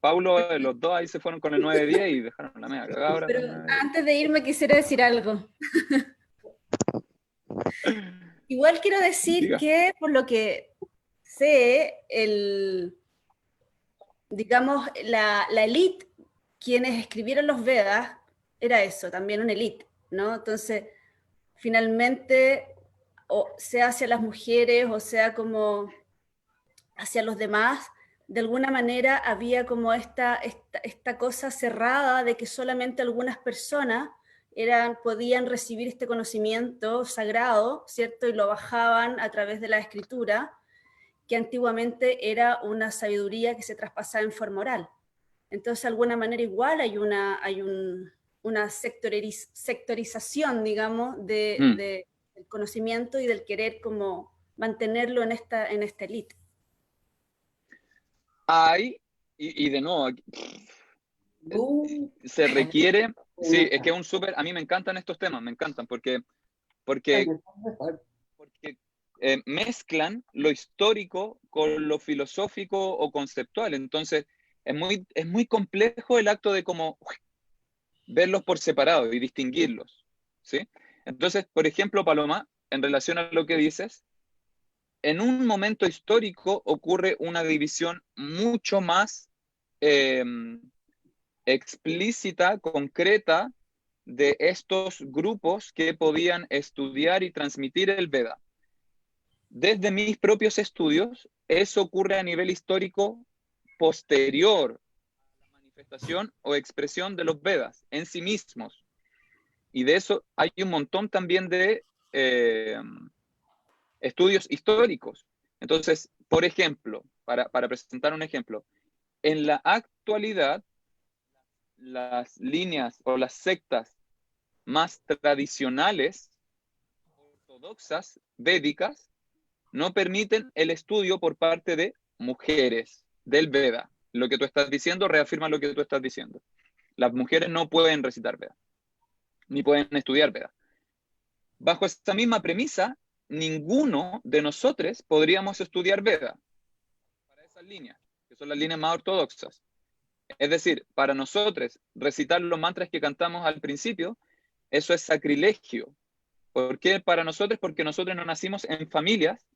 Paulo, los dos ahí se fueron con el 9-10 y dejaron la media cagada ahora. Pero antes de irme quisiera decir algo. Igual quiero decir Diga. que por lo que sé, digamos, la élite, quienes escribieron los Vedas, era eso, también una élite, ¿no? Entonces, finalmente, o sea hacia las mujeres, o sea como hacia los demás, de alguna manera había como esta cosa cerrada de que solamente algunas personas podían recibir este conocimiento sagrado, ¿cierto? Y lo bajaban a través de la escritura, que antiguamente era una sabiduría que se traspasaba en forma oral. Entonces, de alguna manera igual hay una sectorización, digamos, del conocimiento y del querer como mantenerlo en esta élite. Hay, y de nuevo, se requiere, sí, es que es un súper, a mí me encantan estos temas, me encantan, porque mezclan lo histórico con lo filosófico o conceptual, entonces es muy complejo el acto de como verlos por separado y distinguirlos, ¿sí? Entonces, por ejemplo, Paloma, en relación a lo que dices, en un momento histórico ocurre una división mucho más explícita, concreta, de estos grupos que podían estudiar y transmitir el Veda. Desde mis propios estudios, eso ocurre a nivel histórico posterior a la manifestación o expresión de los Vedas en sí mismos. Y de eso hay un montón también de estudios históricos. Entonces, por ejemplo, para presentar un ejemplo, en la actualidad, las líneas o las sectas más tradicionales, ortodoxas, védicas, no permiten el estudio por parte de mujeres del Veda. Lo que tú estás diciendo reafirma lo que tú estás diciendo. Las mujeres no pueden recitar Veda, ni pueden estudiar Veda. Bajo esta misma premisa, ninguno de nosotros podríamos estudiar Veda para esas líneas, que son las líneas más ortodoxas. Es decir, para nosotros recitar los mantras que cantamos al principio, eso es sacrilegio. ¿Por qué para nosotros? Porque nosotros no nacimos en familias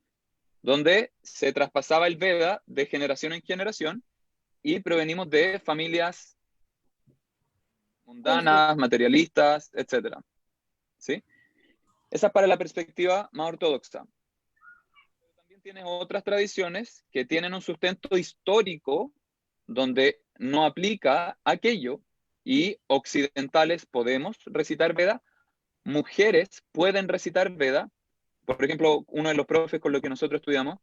donde se traspasaba el Veda de generación en generación y provenimos de familias mundanas, materialistas, etc. ¿Sí? Esa es para la perspectiva más ortodoxa. Pero también tienes otras tradiciones que tienen un sustento histórico donde no aplica aquello, y occidentales podemos recitar Veda, mujeres pueden recitar Veda. Por ejemplo, uno de los profes con los que nosotros estudiamos,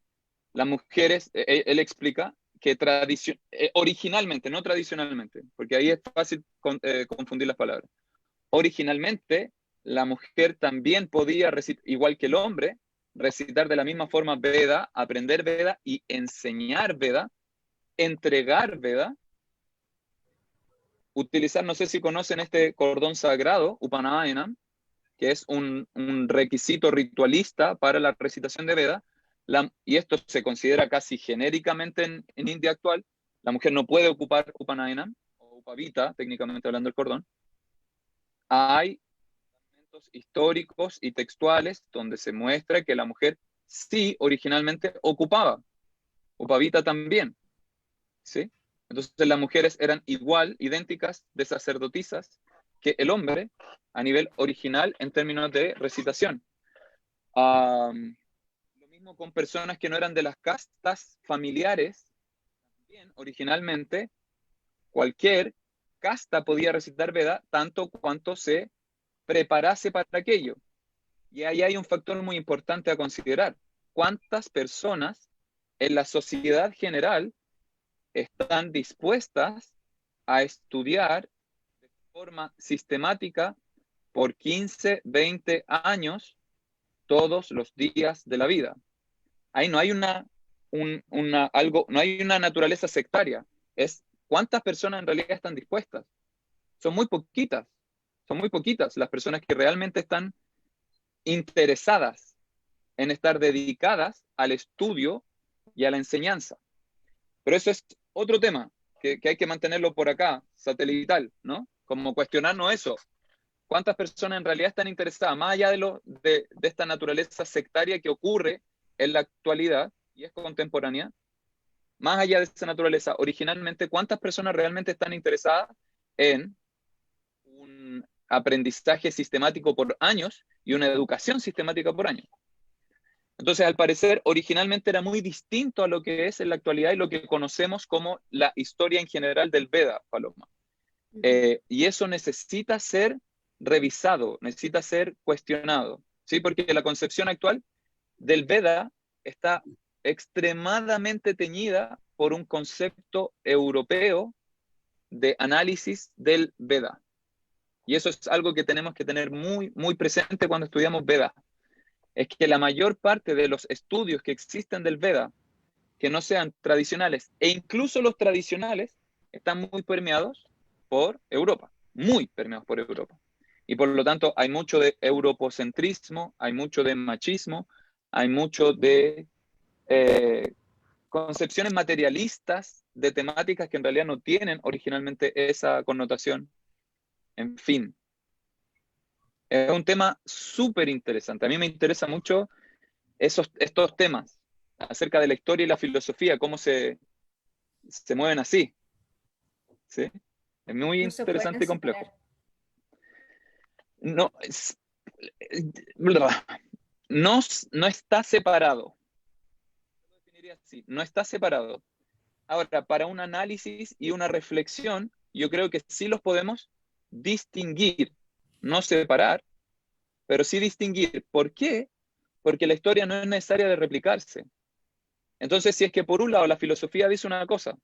las mujeres, él explica que originalmente, no tradicionalmente, porque ahí es fácil confundir las palabras. Originalmente, la mujer también podía recitar, igual que el hombre, recitar de la misma forma Veda, aprender Veda y enseñar Veda, entregar Veda, utilizar, no sé si conocen este cordón sagrado, Upanayana, que es un requisito ritualista para la recitación de Veda, y esto se considera casi genéricamente en India actual. La mujer no puede ocupar Upanayana, o Upavita, técnicamente hablando del cordón. Hay elementos históricos y textuales donde se muestra que la mujer sí originalmente ocupaba. Upavita también, ¿sí? Entonces las mujeres eran idénticas de sacerdotisas que el hombre a nivel original en términos de recitación. Lo mismo con personas que no eran de las castas familiares. También originalmente cualquier casta podía recitar Veda tanto cuanto se preparase para aquello. Y ahí hay un factor muy importante a considerar. ¿Cuántas personas en la sociedad general están dispuestas a estudiar de forma sistemática por 15, 20 años todos los días de la vida? Ahí no hay no hay una naturaleza sectaria. Es cuántas personas en realidad están dispuestas. Son muy poquitas las personas que realmente están interesadas en estar dedicadas al estudio y a la enseñanza. Pero eso es otro tema que hay que mantenerlo por acá, satelital, ¿no? Como cuestionarnos eso. ¿Cuántas personas en realidad están interesadas, más allá de esta naturaleza sectaria que ocurre en la actualidad y es contemporánea? Más allá de esa naturaleza, originalmente, ¿cuántas personas realmente están interesadas en un aprendizaje sistemático por años y una educación sistemática por años? Entonces, al parecer, originalmente era muy distinto a lo que es en la actualidad y lo que conocemos como la historia en general del Veda, Paloma. Y eso necesita ser revisado, necesita ser cuestionado, ¿sí? Porque la concepción actual del Veda está extremadamente teñida por un concepto europeo de análisis del Veda. Y eso es algo que tenemos que tener muy, muy presente cuando estudiamos Veda. Es que la mayor parte de los estudios que existen del Veda, que no sean tradicionales, e incluso los tradicionales, están muy permeados por Europa, muy permeados por Europa. Y por lo tanto hay mucho de europocentrismo, hay mucho de machismo, hay mucho de concepciones materialistas de temáticas que en realidad no tienen originalmente esa connotación. En fin. Es un tema súper interesante. A mí me interesa mucho estos temas acerca de la historia y la filosofía, cómo se mueven así. ¿Sí? Es muy No se interesante y pueden complejo. separar. No, no está separado. Lo definiría así, no está separado. Ahora, para un análisis y una reflexión, yo creo que sí los podemos distinguir, no separar, pero sí distinguir. ¿Por qué? Porque la historia no es necesaria de replicarse. Entonces, si es que por un lado la filosofía dice una cosa,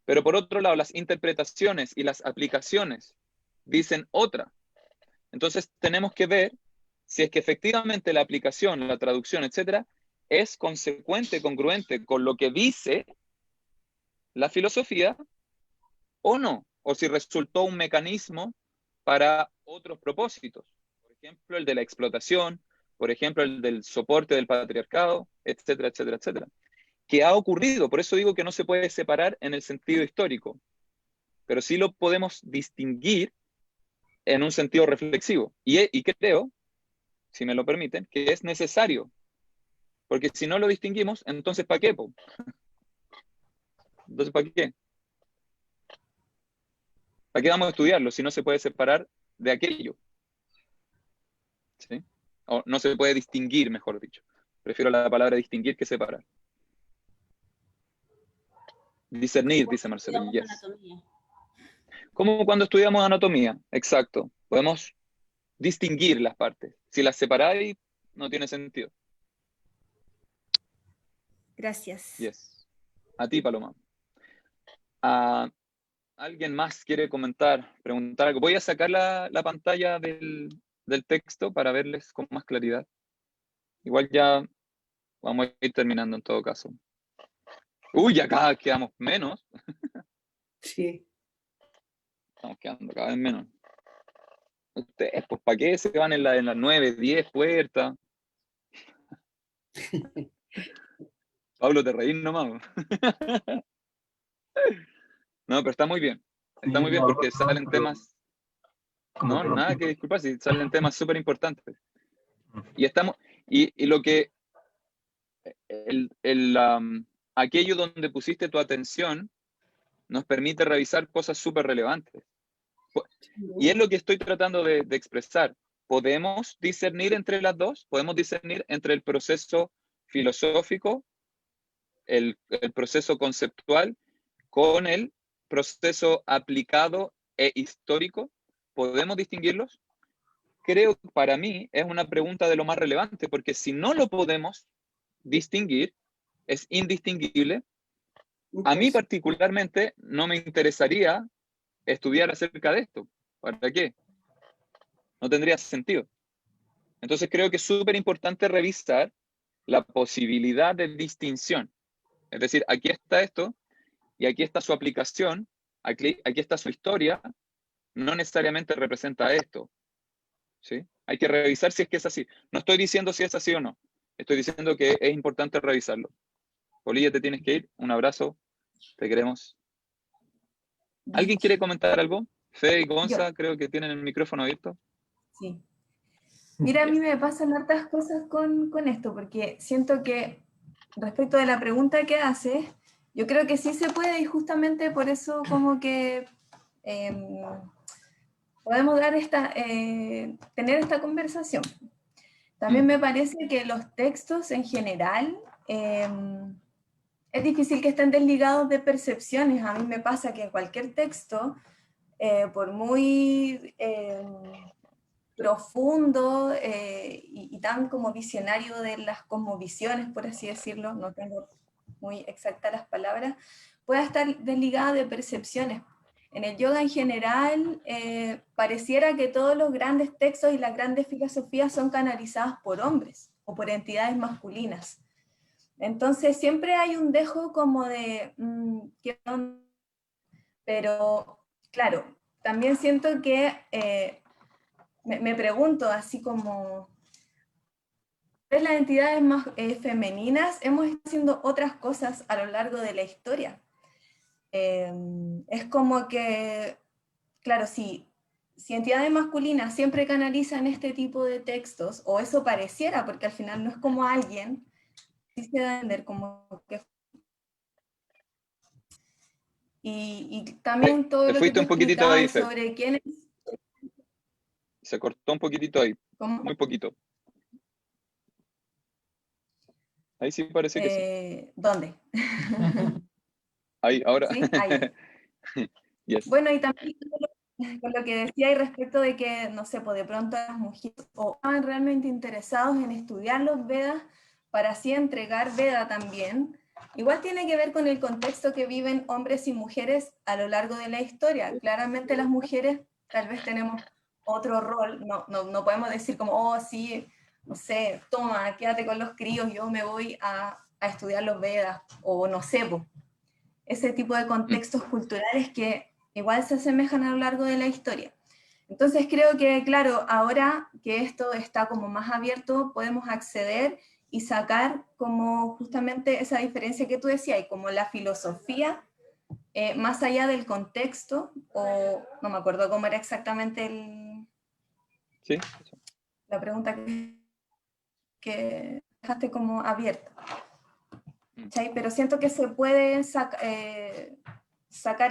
pero por otro lado las interpretaciones y las aplicaciones dicen otra, entonces tenemos que ver si es que efectivamente la aplicación, la traducción, etcétera, es consecuente, congruente con lo que dice la filosofía o no, o si resultó un mecanismo para otros propósitos. Por ejemplo, el de la explotación, por ejemplo, el del soporte del patriarcado, etcétera, etcétera, etcétera. Que ha ocurrido, por eso digo que no se puede separar en el sentido histórico, pero sí lo podemos distinguir en un sentido reflexivo. Y creo, si me lo permiten, que es necesario, porque si no lo distinguimos, entonces ¿para qué? Po? Entonces, ¿para qué? ¿Para qué vamos a estudiarlo si no se puede separar de aquello? ¿Sí? O no se puede distinguir, mejor dicho. Prefiero la palabra distinguir que separar. Discernir, dice Marcelo. Estudiamos Yes. anatomía. Como cuando estudiamos anatomía, exacto. Podemos distinguir las partes. Si las separáis, no tiene sentido. Gracias. Yes. A ti, Paloma. ¿Alguien más quiere comentar, preguntar algo? Voy a sacar la pantalla del texto para verles con más claridad. Igual ya vamos a ir terminando en todo caso. Uy, acá quedamos menos. Sí. Estamos quedando cada vez menos. Ustedes, pues, ¿para qué se van en las 9, 10 puertas? Pablo, te reís nomás. No, pero está muy bien. Está muy bien porque salen temas... No, nada que disculpar, si salen temas súper importantes. Y estamos... Y lo que... aquello donde pusiste tu atención nos permite revisar cosas súper relevantes. Y es lo que estoy tratando de expresar. ¿Podemos discernir entre las dos? ¿Podemos discernir entre el proceso filosófico, el proceso conceptual, con el proceso aplicado e histórico? ¿Podemos distinguirlos? Creo que para mí es una pregunta de lo más relevante, porque si no lo podemos distinguir, es indistinguible. A mí particularmente no me interesaría estudiar acerca de esto. ¿Para qué? No tendría sentido. Entonces creo que es súper importante revisar la posibilidad de distinción. Es decir, aquí está esto y aquí está su aplicación, aquí está su historia, no necesariamente representa esto. ¿Sí? Hay que revisar si es que es así. No estoy diciendo si es así o no. Estoy diciendo que es importante revisarlo. Polilla, te tienes que ir. Un abrazo. Te queremos. ¿Alguien quiere comentar algo? Fe y Gonza, creo que tienen el micrófono abierto. Sí. Mira, a mí me pasan hartas cosas con esto, porque siento que respecto de la pregunta que haces, yo creo que sí se puede y justamente por eso como que podemos dar tener esta conversación. También me parece que los textos en general es difícil que estén desligados de percepciones. A mí me pasa que cualquier texto, por muy profundo y tan como visionario de las cosmovisiones, por así decirlo, no tengo muy exactas las palabras, pueda estar desligada de percepciones. En el yoga en general, pareciera que todos los grandes textos y las grandes filosofías son canalizadas por hombres o por entidades masculinas. Entonces siempre hay un dejo como de, pero claro, también siento que me pregunto así como, las entidades más femeninas hemos estado haciendo otras cosas a lo largo de la historia. Es como que, claro, si si entidades masculinas siempre canalizan este tipo de textos, o eso pareciera, porque al final no es como alguien, sí se da a entender como que... Y también todo Te lo que fuiste tú un poquitito ahí, explicabas Fer. sobre quiénes... Se cortó un poquitito ahí, ¿Cómo? muy poquito. Ahí sí parece que sí. ¿Dónde? Ahí, ahora. ¿Sí? Ahí. Yes. Bueno, y también con lo que decía y respecto de que, no sé, pues de pronto las mujeres o estaban realmente interesados en estudiar los Vedas para así entregar Veda también, igual tiene que ver con el contexto que viven hombres y mujeres a lo largo de la historia. Claramente las mujeres tal vez tenemos otro rol, no podemos decir como, oh, sí, no sé, toma, quédate con los críos, yo me voy a estudiar los Vedas, o no sé, pues, ese tipo de contextos culturales que igual se asemejan a lo largo de la historia. Entonces creo que, claro, ahora que esto está como más abierto, podemos acceder y sacar como justamente esa diferencia que tú decías, y como la filosofía, más allá del contexto, o no me acuerdo cómo era exactamente Sí. la pregunta que dejaste como abierta. ¿Sí? Pero siento que se puede sacar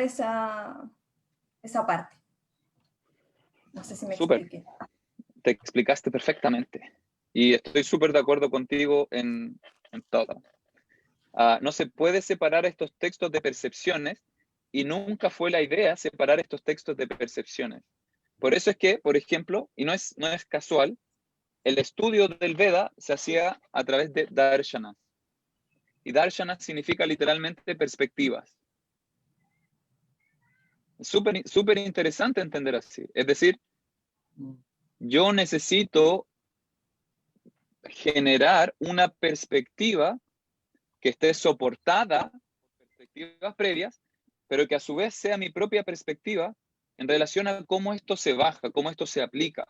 esa parte. No sé si me Súper. expliqué. Te explicaste perfectamente. Y estoy súper de acuerdo contigo en todo. No se puede separar estos textos de percepciones y nunca fue la idea separar estos textos de percepciones. Por eso es que, por ejemplo, y no es casual, el estudio del Veda se hacía a través de darshanas. Y darshanas significa literalmente perspectivas. Es súper interesante entender así. Es decir, yo necesito generar una perspectiva que esté soportada por perspectivas previas, pero que a su vez sea mi propia perspectiva en relación a cómo esto se baja, cómo esto se aplica.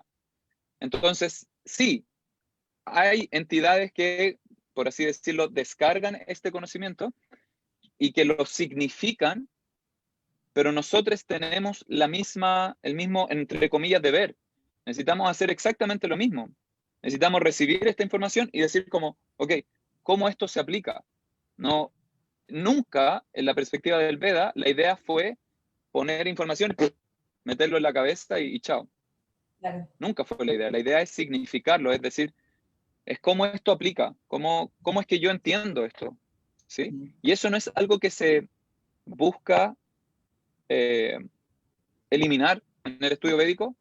Entonces, sí, hay entidades que, por así decirlo, descargan este conocimiento y que lo significan, pero nosotros tenemos el mismo, entre comillas, deber. Necesitamos hacer exactamente lo mismo. Necesitamos recibir esta información y decir como, ok, ¿cómo esto se aplica? No, nunca en la perspectiva del Veda la idea fue poner información, meterlo en la cabeza y chao. Claro. Nunca fue la idea. La idea es significarlo, es decir, es cómo esto aplica, cómo es que yo entiendo esto. ¿Sí? Y eso no es algo que se busca eliminar en el estudio védico,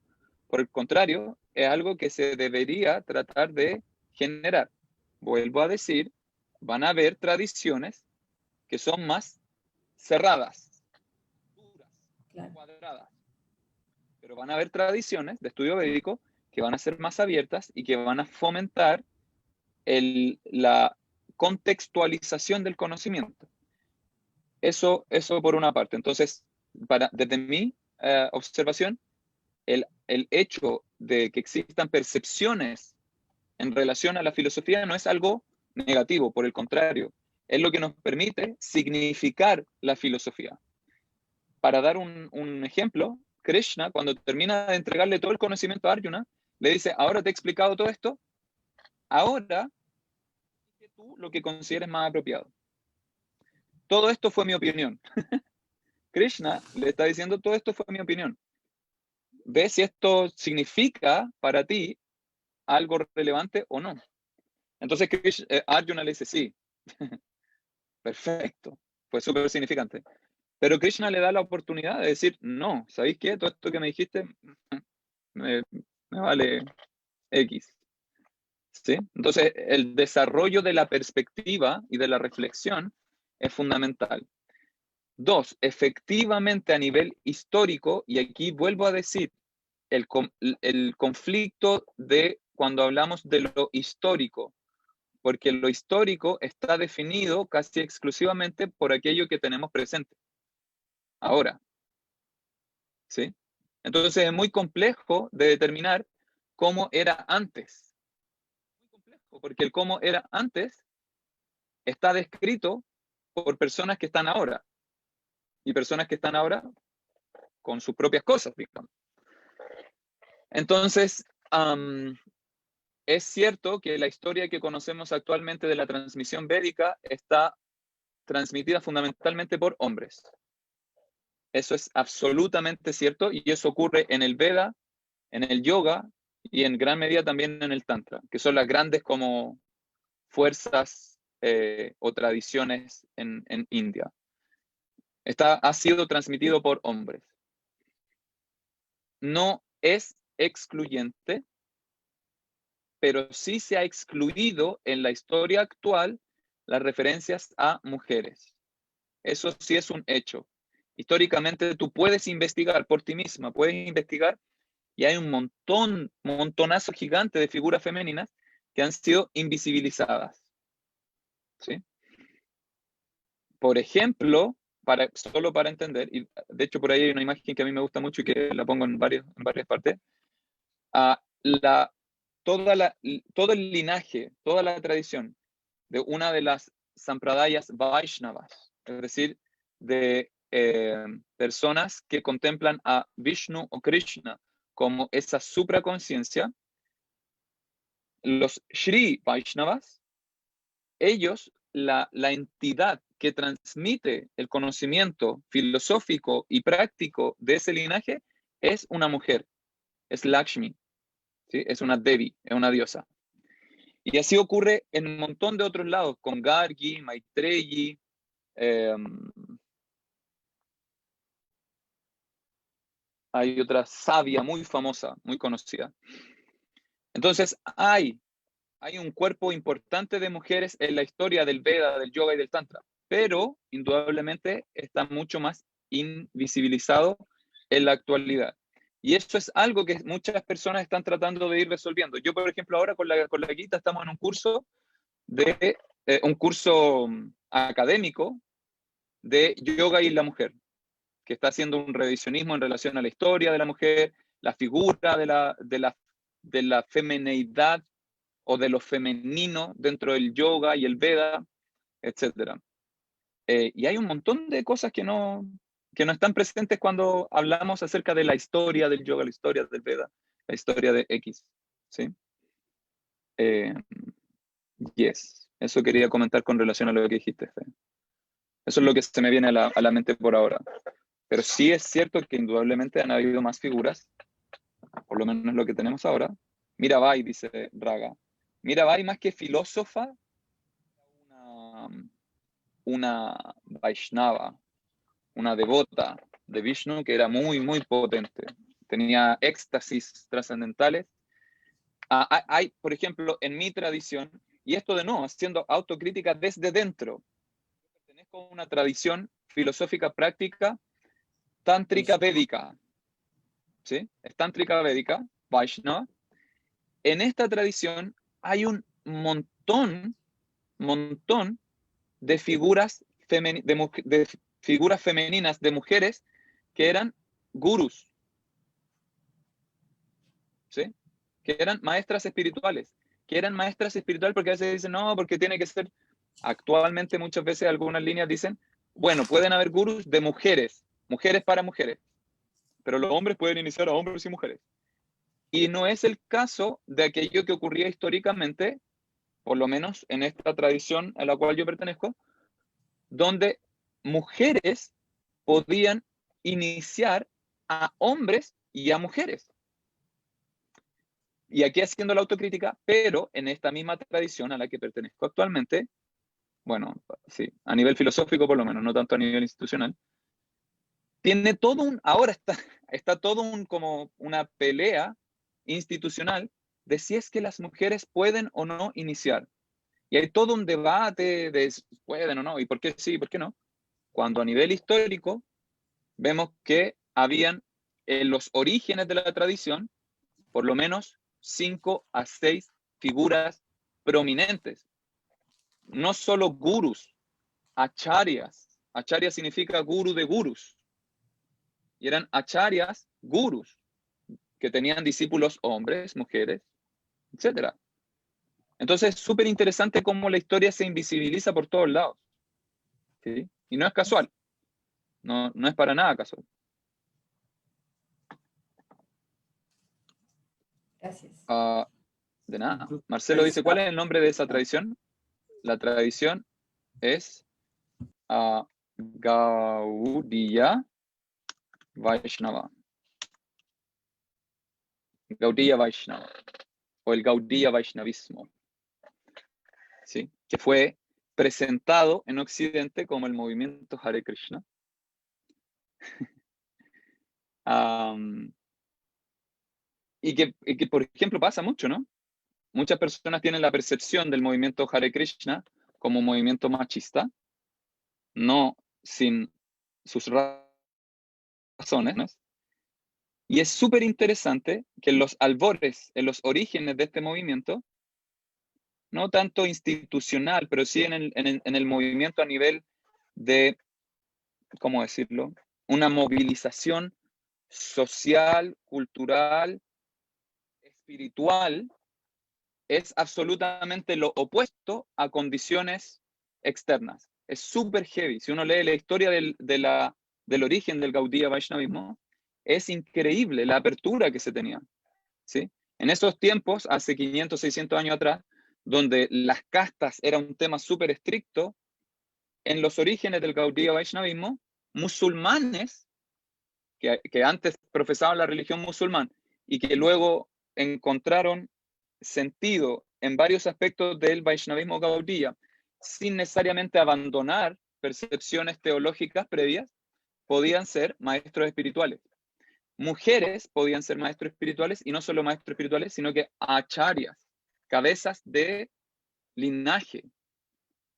por el contrario, es algo que se debería tratar de generar. Vuelvo a decir, van a haber tradiciones que son más cerradas, duras, Claro. cuadradas, pero van a haber tradiciones de estudio védico que van a ser más abiertas y que van a fomentar la contextualización del conocimiento. Eso por una parte. Entonces, desde mi observación, el hecho de que existan percepciones en relación a la filosofía no es algo negativo, por el contrario, es lo que nos permite significar la filosofía. Para dar un ejemplo, Krishna, cuando termina de entregarle todo el conocimiento a Arjuna, le dice, ahora te he explicado todo esto, ahora tú lo que consideres más apropiado. Todo esto fue mi opinión. Krishna le está diciendo, todo esto fue mi opinión. Ve si esto significa para ti algo relevante o no. Entonces Arjuna le dice, sí, perfecto, fue súper significante. Pero Krishna le da la oportunidad de decir, no, ¿sabéis qué? Todo esto que me dijiste me vale X. ¿Sí? Entonces, el desarrollo de la perspectiva y de la reflexión es fundamental. 2, efectivamente a nivel histórico, y aquí vuelvo a decir, el conflicto de cuando hablamos de lo histórico, porque lo histórico está definido casi exclusivamente por aquello que tenemos presente. Ahora, ¿sí? Entonces es muy complejo de determinar cómo era antes. Muy complejo, porque el cómo era antes está descrito por personas que están ahora. Y personas que están ahora con sus propias cosas, digamos. Entonces, es cierto que la historia que conocemos actualmente de la transmisión védica está transmitida fundamentalmente por hombres. Eso es absolutamente cierto y eso ocurre en el Veda, en el yoga y en gran medida también en el Tantra, que son las grandes como fuerzas o tradiciones en India. Ha sido transmitido por hombres. No es excluyente, pero sí se ha excluido en la historia actual las referencias a mujeres. Eso sí es un hecho. Históricamente tú puedes investigar por ti misma, puedes investigar y hay un montonazo gigante de figuras femeninas que han sido invisibilizadas. ¿Sí? Por ejemplo, solo para entender, y de hecho por ahí hay una imagen que a mí me gusta mucho y que la pongo en varias partes, todo el linaje, toda la tradición de una de las sampradayas Vaishnavas, es decir, de personas que contemplan a Vishnu o Krishna como esa supraconciencia, los Shri Vaishnavas, ellos, la entidad que transmite el conocimiento filosófico y práctico de ese linaje es una mujer, es Lakshmi, ¿sí? Es una Devi, es una diosa. Y así ocurre en un montón de otros lados, con Gargi, Maitreyi, hay otra sabia muy famosa, muy conocida. Entonces hay un cuerpo importante de mujeres en la historia del Veda, del yoga y del Tantra, pero indudablemente está mucho más invisibilizado en la actualidad. Y eso es algo que muchas personas están tratando de ir resolviendo. Yo, por ejemplo, ahora con la Gita estamos en un curso académico de yoga y la mujer, que está haciendo un revisionismo en relación a la historia de la mujer, la figura de la femineidad o de lo femenino dentro del yoga y el Veda, etc. Y hay un montón de cosas que no están presentes cuando hablamos acerca de la historia del yoga, la historia del Veda, la historia de X. ¿Sí? Yes. Eso quería comentar con relación a lo que dijiste, Fe. Eso es lo que se me viene a la mente por ahora. Pero sí es cierto que indudablemente han habido más figuras, por lo menos lo que tenemos ahora. Mirabai, dice Raga. Mirabai, más que filósofa, una Vaishnava, una devota de Vishnu que era muy, muy potente. Tenía éxtasis trascendentales. Hay, por ejemplo, en mi tradición, y esto de no, haciendo autocrítica desde dentro, pertenezco a una tradición filosófica práctica tántrica védica. ¿Sí? Es tántrica védica, Vaishnava. En esta tradición hay un montón de figuras figuras femeninas de mujeres que eran gurús, ¿sí? Que eran maestras espirituales, porque a veces dicen, no, porque tiene que ser, actualmente muchas veces algunas líneas dicen, bueno, pueden haber gurús de mujeres para mujeres, pero los hombres pueden iniciar a hombres y mujeres. Y no es el caso de aquello que ocurría históricamente, por lo menos en esta tradición a la cual yo pertenezco, donde mujeres podían iniciar a hombres y a mujeres. Y aquí haciendo la autocrítica, pero en esta misma tradición a la que pertenezco actualmente, bueno, sí, a nivel filosófico por lo menos, no tanto a nivel institucional, tiene todo ahora está todo como una pelea institucional de si es que las mujeres pueden o no iniciar. Y hay todo un debate de si pueden o no, y por qué sí y por qué no, cuando a nivel histórico vemos que habían en los orígenes de la tradición por lo menos 5 a 6 figuras prominentes. No solo gurús, acharyas. Acharya significa guru de gurús. Y eran acharyas, gurús, que tenían discípulos hombres, mujeres, etc. Entonces es súper interesante cómo la historia se invisibiliza por todos lados. ¿Sí? Y no es casual. No es para nada casual. Gracias. De nada. Marcelo dice, ¿cuál es el nombre de esa tradición? La tradición es Gaudiya Vaishnava. Gaudiya Vaishnava. O el Gaudiya Vaishnavismo. ¿Sí? Que fue presentado en Occidente como el movimiento Hare Krishna. Y que, por ejemplo, pasa mucho, ¿no? Muchas personas tienen la percepción del movimiento Hare Krishna como un movimiento machista, no sin sus razones, ¿no? Y es súper interesante que en los albores, en los orígenes de este movimiento, no tanto institucional, pero sí en el movimiento a nivel de, ¿cómo decirlo? Una movilización social, cultural, espiritual, es absolutamente lo opuesto a condiciones externas. Es súper heavy. Si uno lee la historia del origen del Gaudiya Vaishnavismo, es increíble la apertura que se tenía. ¿Sí? En esos tiempos, hace 500, 600 años atrás, donde las castas era un tema súper estricto, en los orígenes del Gaudiya Vaishnavismo, musulmanes, que antes profesaban la religión musulmán y que luego encontraron sentido en varios aspectos del Vaishnavismo Gaudiya, sin necesariamente abandonar percepciones teológicas previas, podían ser maestros espirituales. Mujeres podían ser maestros espirituales, y no solo maestros espirituales, sino que acharyas, cabezas de linaje.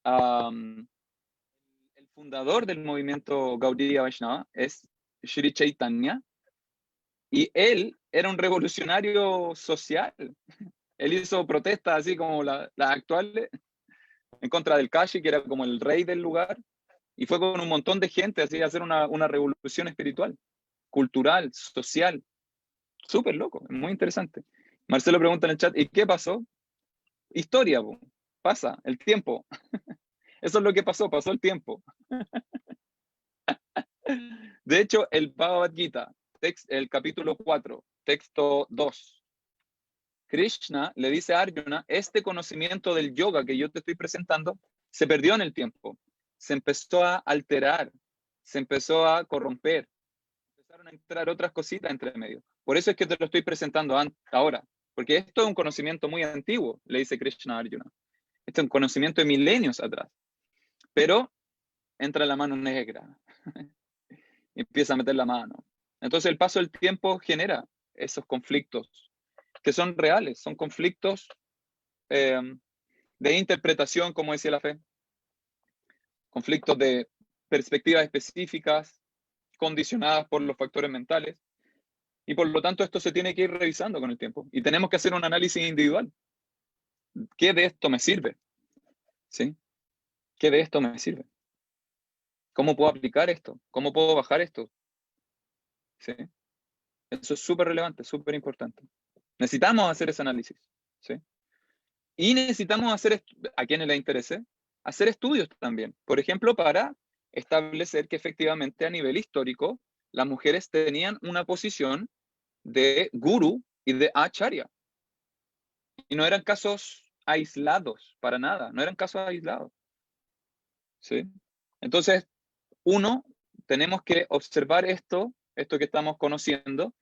El fundador del movimiento Gaudiya Vaishnava es Sri Chaitanya, y él era un revolucionario social. Él hizo protestas así como las actuales, en contra del Kashi, que era como el rey del lugar, y fue con un montón de gente así a hacer una revolución espiritual, cultural, social. Súper loco, es muy interesante. Marcelo pregunta en el chat, ¿y qué pasó? Historia, pasa, el tiempo. Eso es lo que pasó el tiempo. De hecho, el Bhagavad Gita, el capítulo 4, texto 2, Krishna le dice a Arjuna, este conocimiento del yoga que yo te estoy presentando se perdió en el tiempo, se empezó a alterar, se empezó a corromper, empezaron a entrar otras cositas entre medio. Por eso es que te lo estoy presentando ahora, porque esto es un conocimiento muy antiguo, le dice Krishna a Arjuna. Este es un conocimiento de milenios atrás, pero entra la mano negra y empieza a meter la mano. Entonces el paso del tiempo genera esos conflictos que son reales, son conflictos de interpretación, como decía la fe, conflictos de perspectivas específicas, condicionadas por los factores mentales, y por lo tanto esto se tiene que ir revisando con el tiempo, y tenemos que hacer un análisis individual. ¿Qué de esto me sirve? ¿Sí? ¿Qué de esto me sirve? ¿Cómo puedo aplicar esto? ¿Cómo puedo bajar esto? ¿Sí? Eso es súper relevante, súper importante. Necesitamos hacer ese análisis. ¿Sí? Y necesitamos hacer, a quienes les interese, hacer estudios también. Por ejemplo, para establecer que efectivamente a nivel histórico las mujeres tenían una posición de guru y de acharya. Y no eran casos aislados, para nada, no eran casos aislados. ¿Sí? Entonces, tenemos que observar esto que estamos conociendo,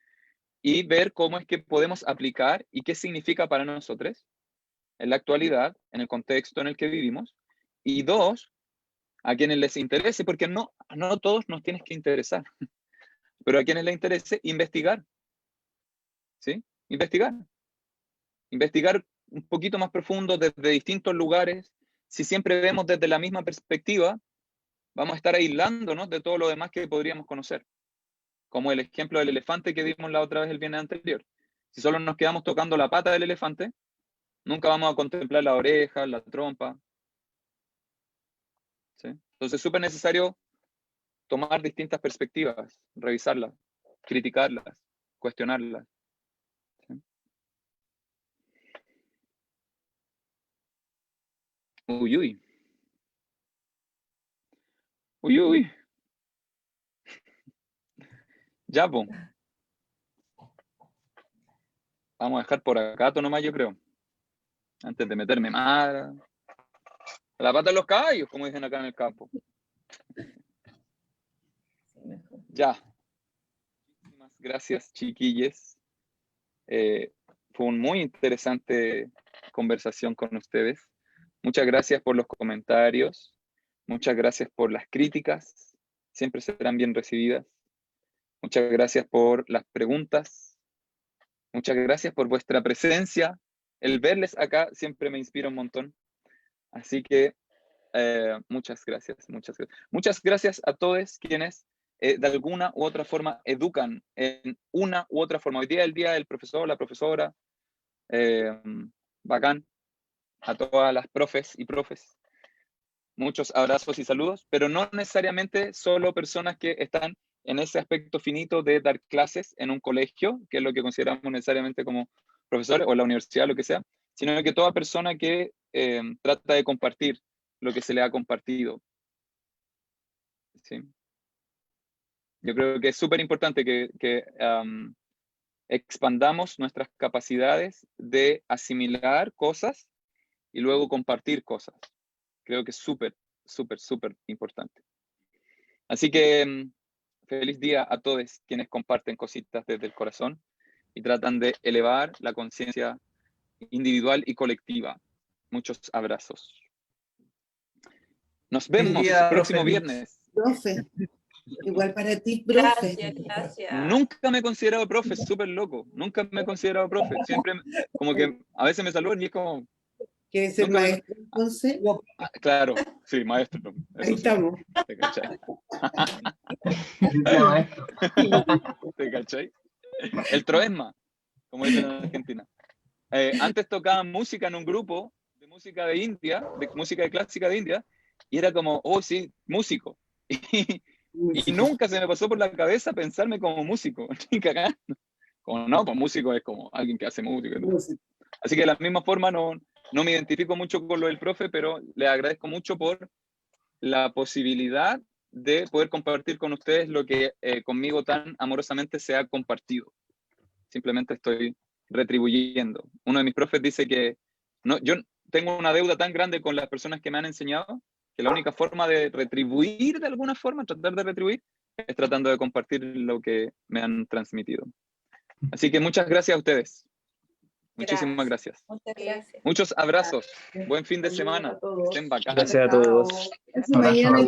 y ver cómo es que podemos aplicar y qué significa para nosotros en la actualidad, en el contexto en el que vivimos. Y dos, a quienes les interese, porque no todos nos tienes que interesar, pero a quienes les interese, investigar. ¿Sí? Investigar un poquito más profundo desde distintos lugares. Si siempre vemos desde la misma perspectiva, vamos a estar aislándonos de todo lo demás que podríamos conocer. Como el ejemplo del elefante que vimos la otra vez el viernes anterior. Si solo nos quedamos tocando la pata del elefante, nunca vamos a contemplar la oreja, la trompa. ¿Sí? Entonces es súper necesario tomar distintas perspectivas, revisarlas, criticarlas, cuestionarlas. ¿Sí? Uy, uy. Uy, uy. Ya, po. vamos a dejar por acá nomás, yo creo. Antes de meterme más a la pata de los caballos, como dicen acá en el campo. Ya. Muchísimas gracias, chiquilles. Fue una muy interesante conversación con ustedes. Muchas gracias por los comentarios. Muchas gracias por las críticas. Siempre serán bien recibidas. Muchas gracias por las preguntas. Muchas gracias por vuestra presencia. El verles acá siempre me inspira un montón. Así que muchas gracias, muchas gracias. Muchas gracias a todos quienes de alguna u otra forma educan en una u otra forma. Hoy día es el día del profesor, la profesora. Bacán. A todas las profes y profes. Muchos abrazos y saludos, pero no necesariamente solo personas que están en ese aspecto finito de dar clases en un colegio, que es lo que consideramos necesariamente como profesores, o en la universidad, lo que sea, sino que toda persona que trata de compartir lo que se le ha compartido. ¿Sí? Yo creo que es súper importante que expandamos nuestras capacidades de asimilar cosas y luego compartir cosas. Creo que es súper, súper, súper importante. Así que feliz día a todos quienes comparten cositas desde el corazón y tratan de elevar la conciencia individual y colectiva. Muchos abrazos. Nos vemos el próximo viernes. Profe, igual para ti, profe. Gracias, gracias. Nunca me he considerado profe, súper loco. Nunca me he considerado profe. Siempre, como que a veces me saludan y es como... ¿Quieres ser maestro entonces? Claro, sí, maestro. Ahí estamos. ¿Te cachai? ¿Te cachai? El troesma, como dicen en Argentina. Antes tocaba música en un grupo de música de India, de música clásica de India, y era como, oh sí, músico. Y nunca se me pasó por la cabeza pensarme como músico, ni cagando. Como no, pues músico es como alguien que hace música. ¿No? Así que de la misma forma no me identifico mucho con lo del profe, pero le agradezco mucho por la posibilidad de poder compartir con ustedes lo que conmigo tan amorosamente se ha compartido. Simplemente estoy retribuyendo. Uno de mis profes dice que yo tengo una deuda tan grande con las personas que me han enseñado que la única forma de retribuir de alguna forma, tratar de retribuir, es tratando de compartir lo que me han transmitido. Así que muchas gracias a ustedes. Muchísimas gracias. Muchas gracias. Muchos abrazos. Buen fin de semana. Estén bacanas. Gracias a todos. Mañana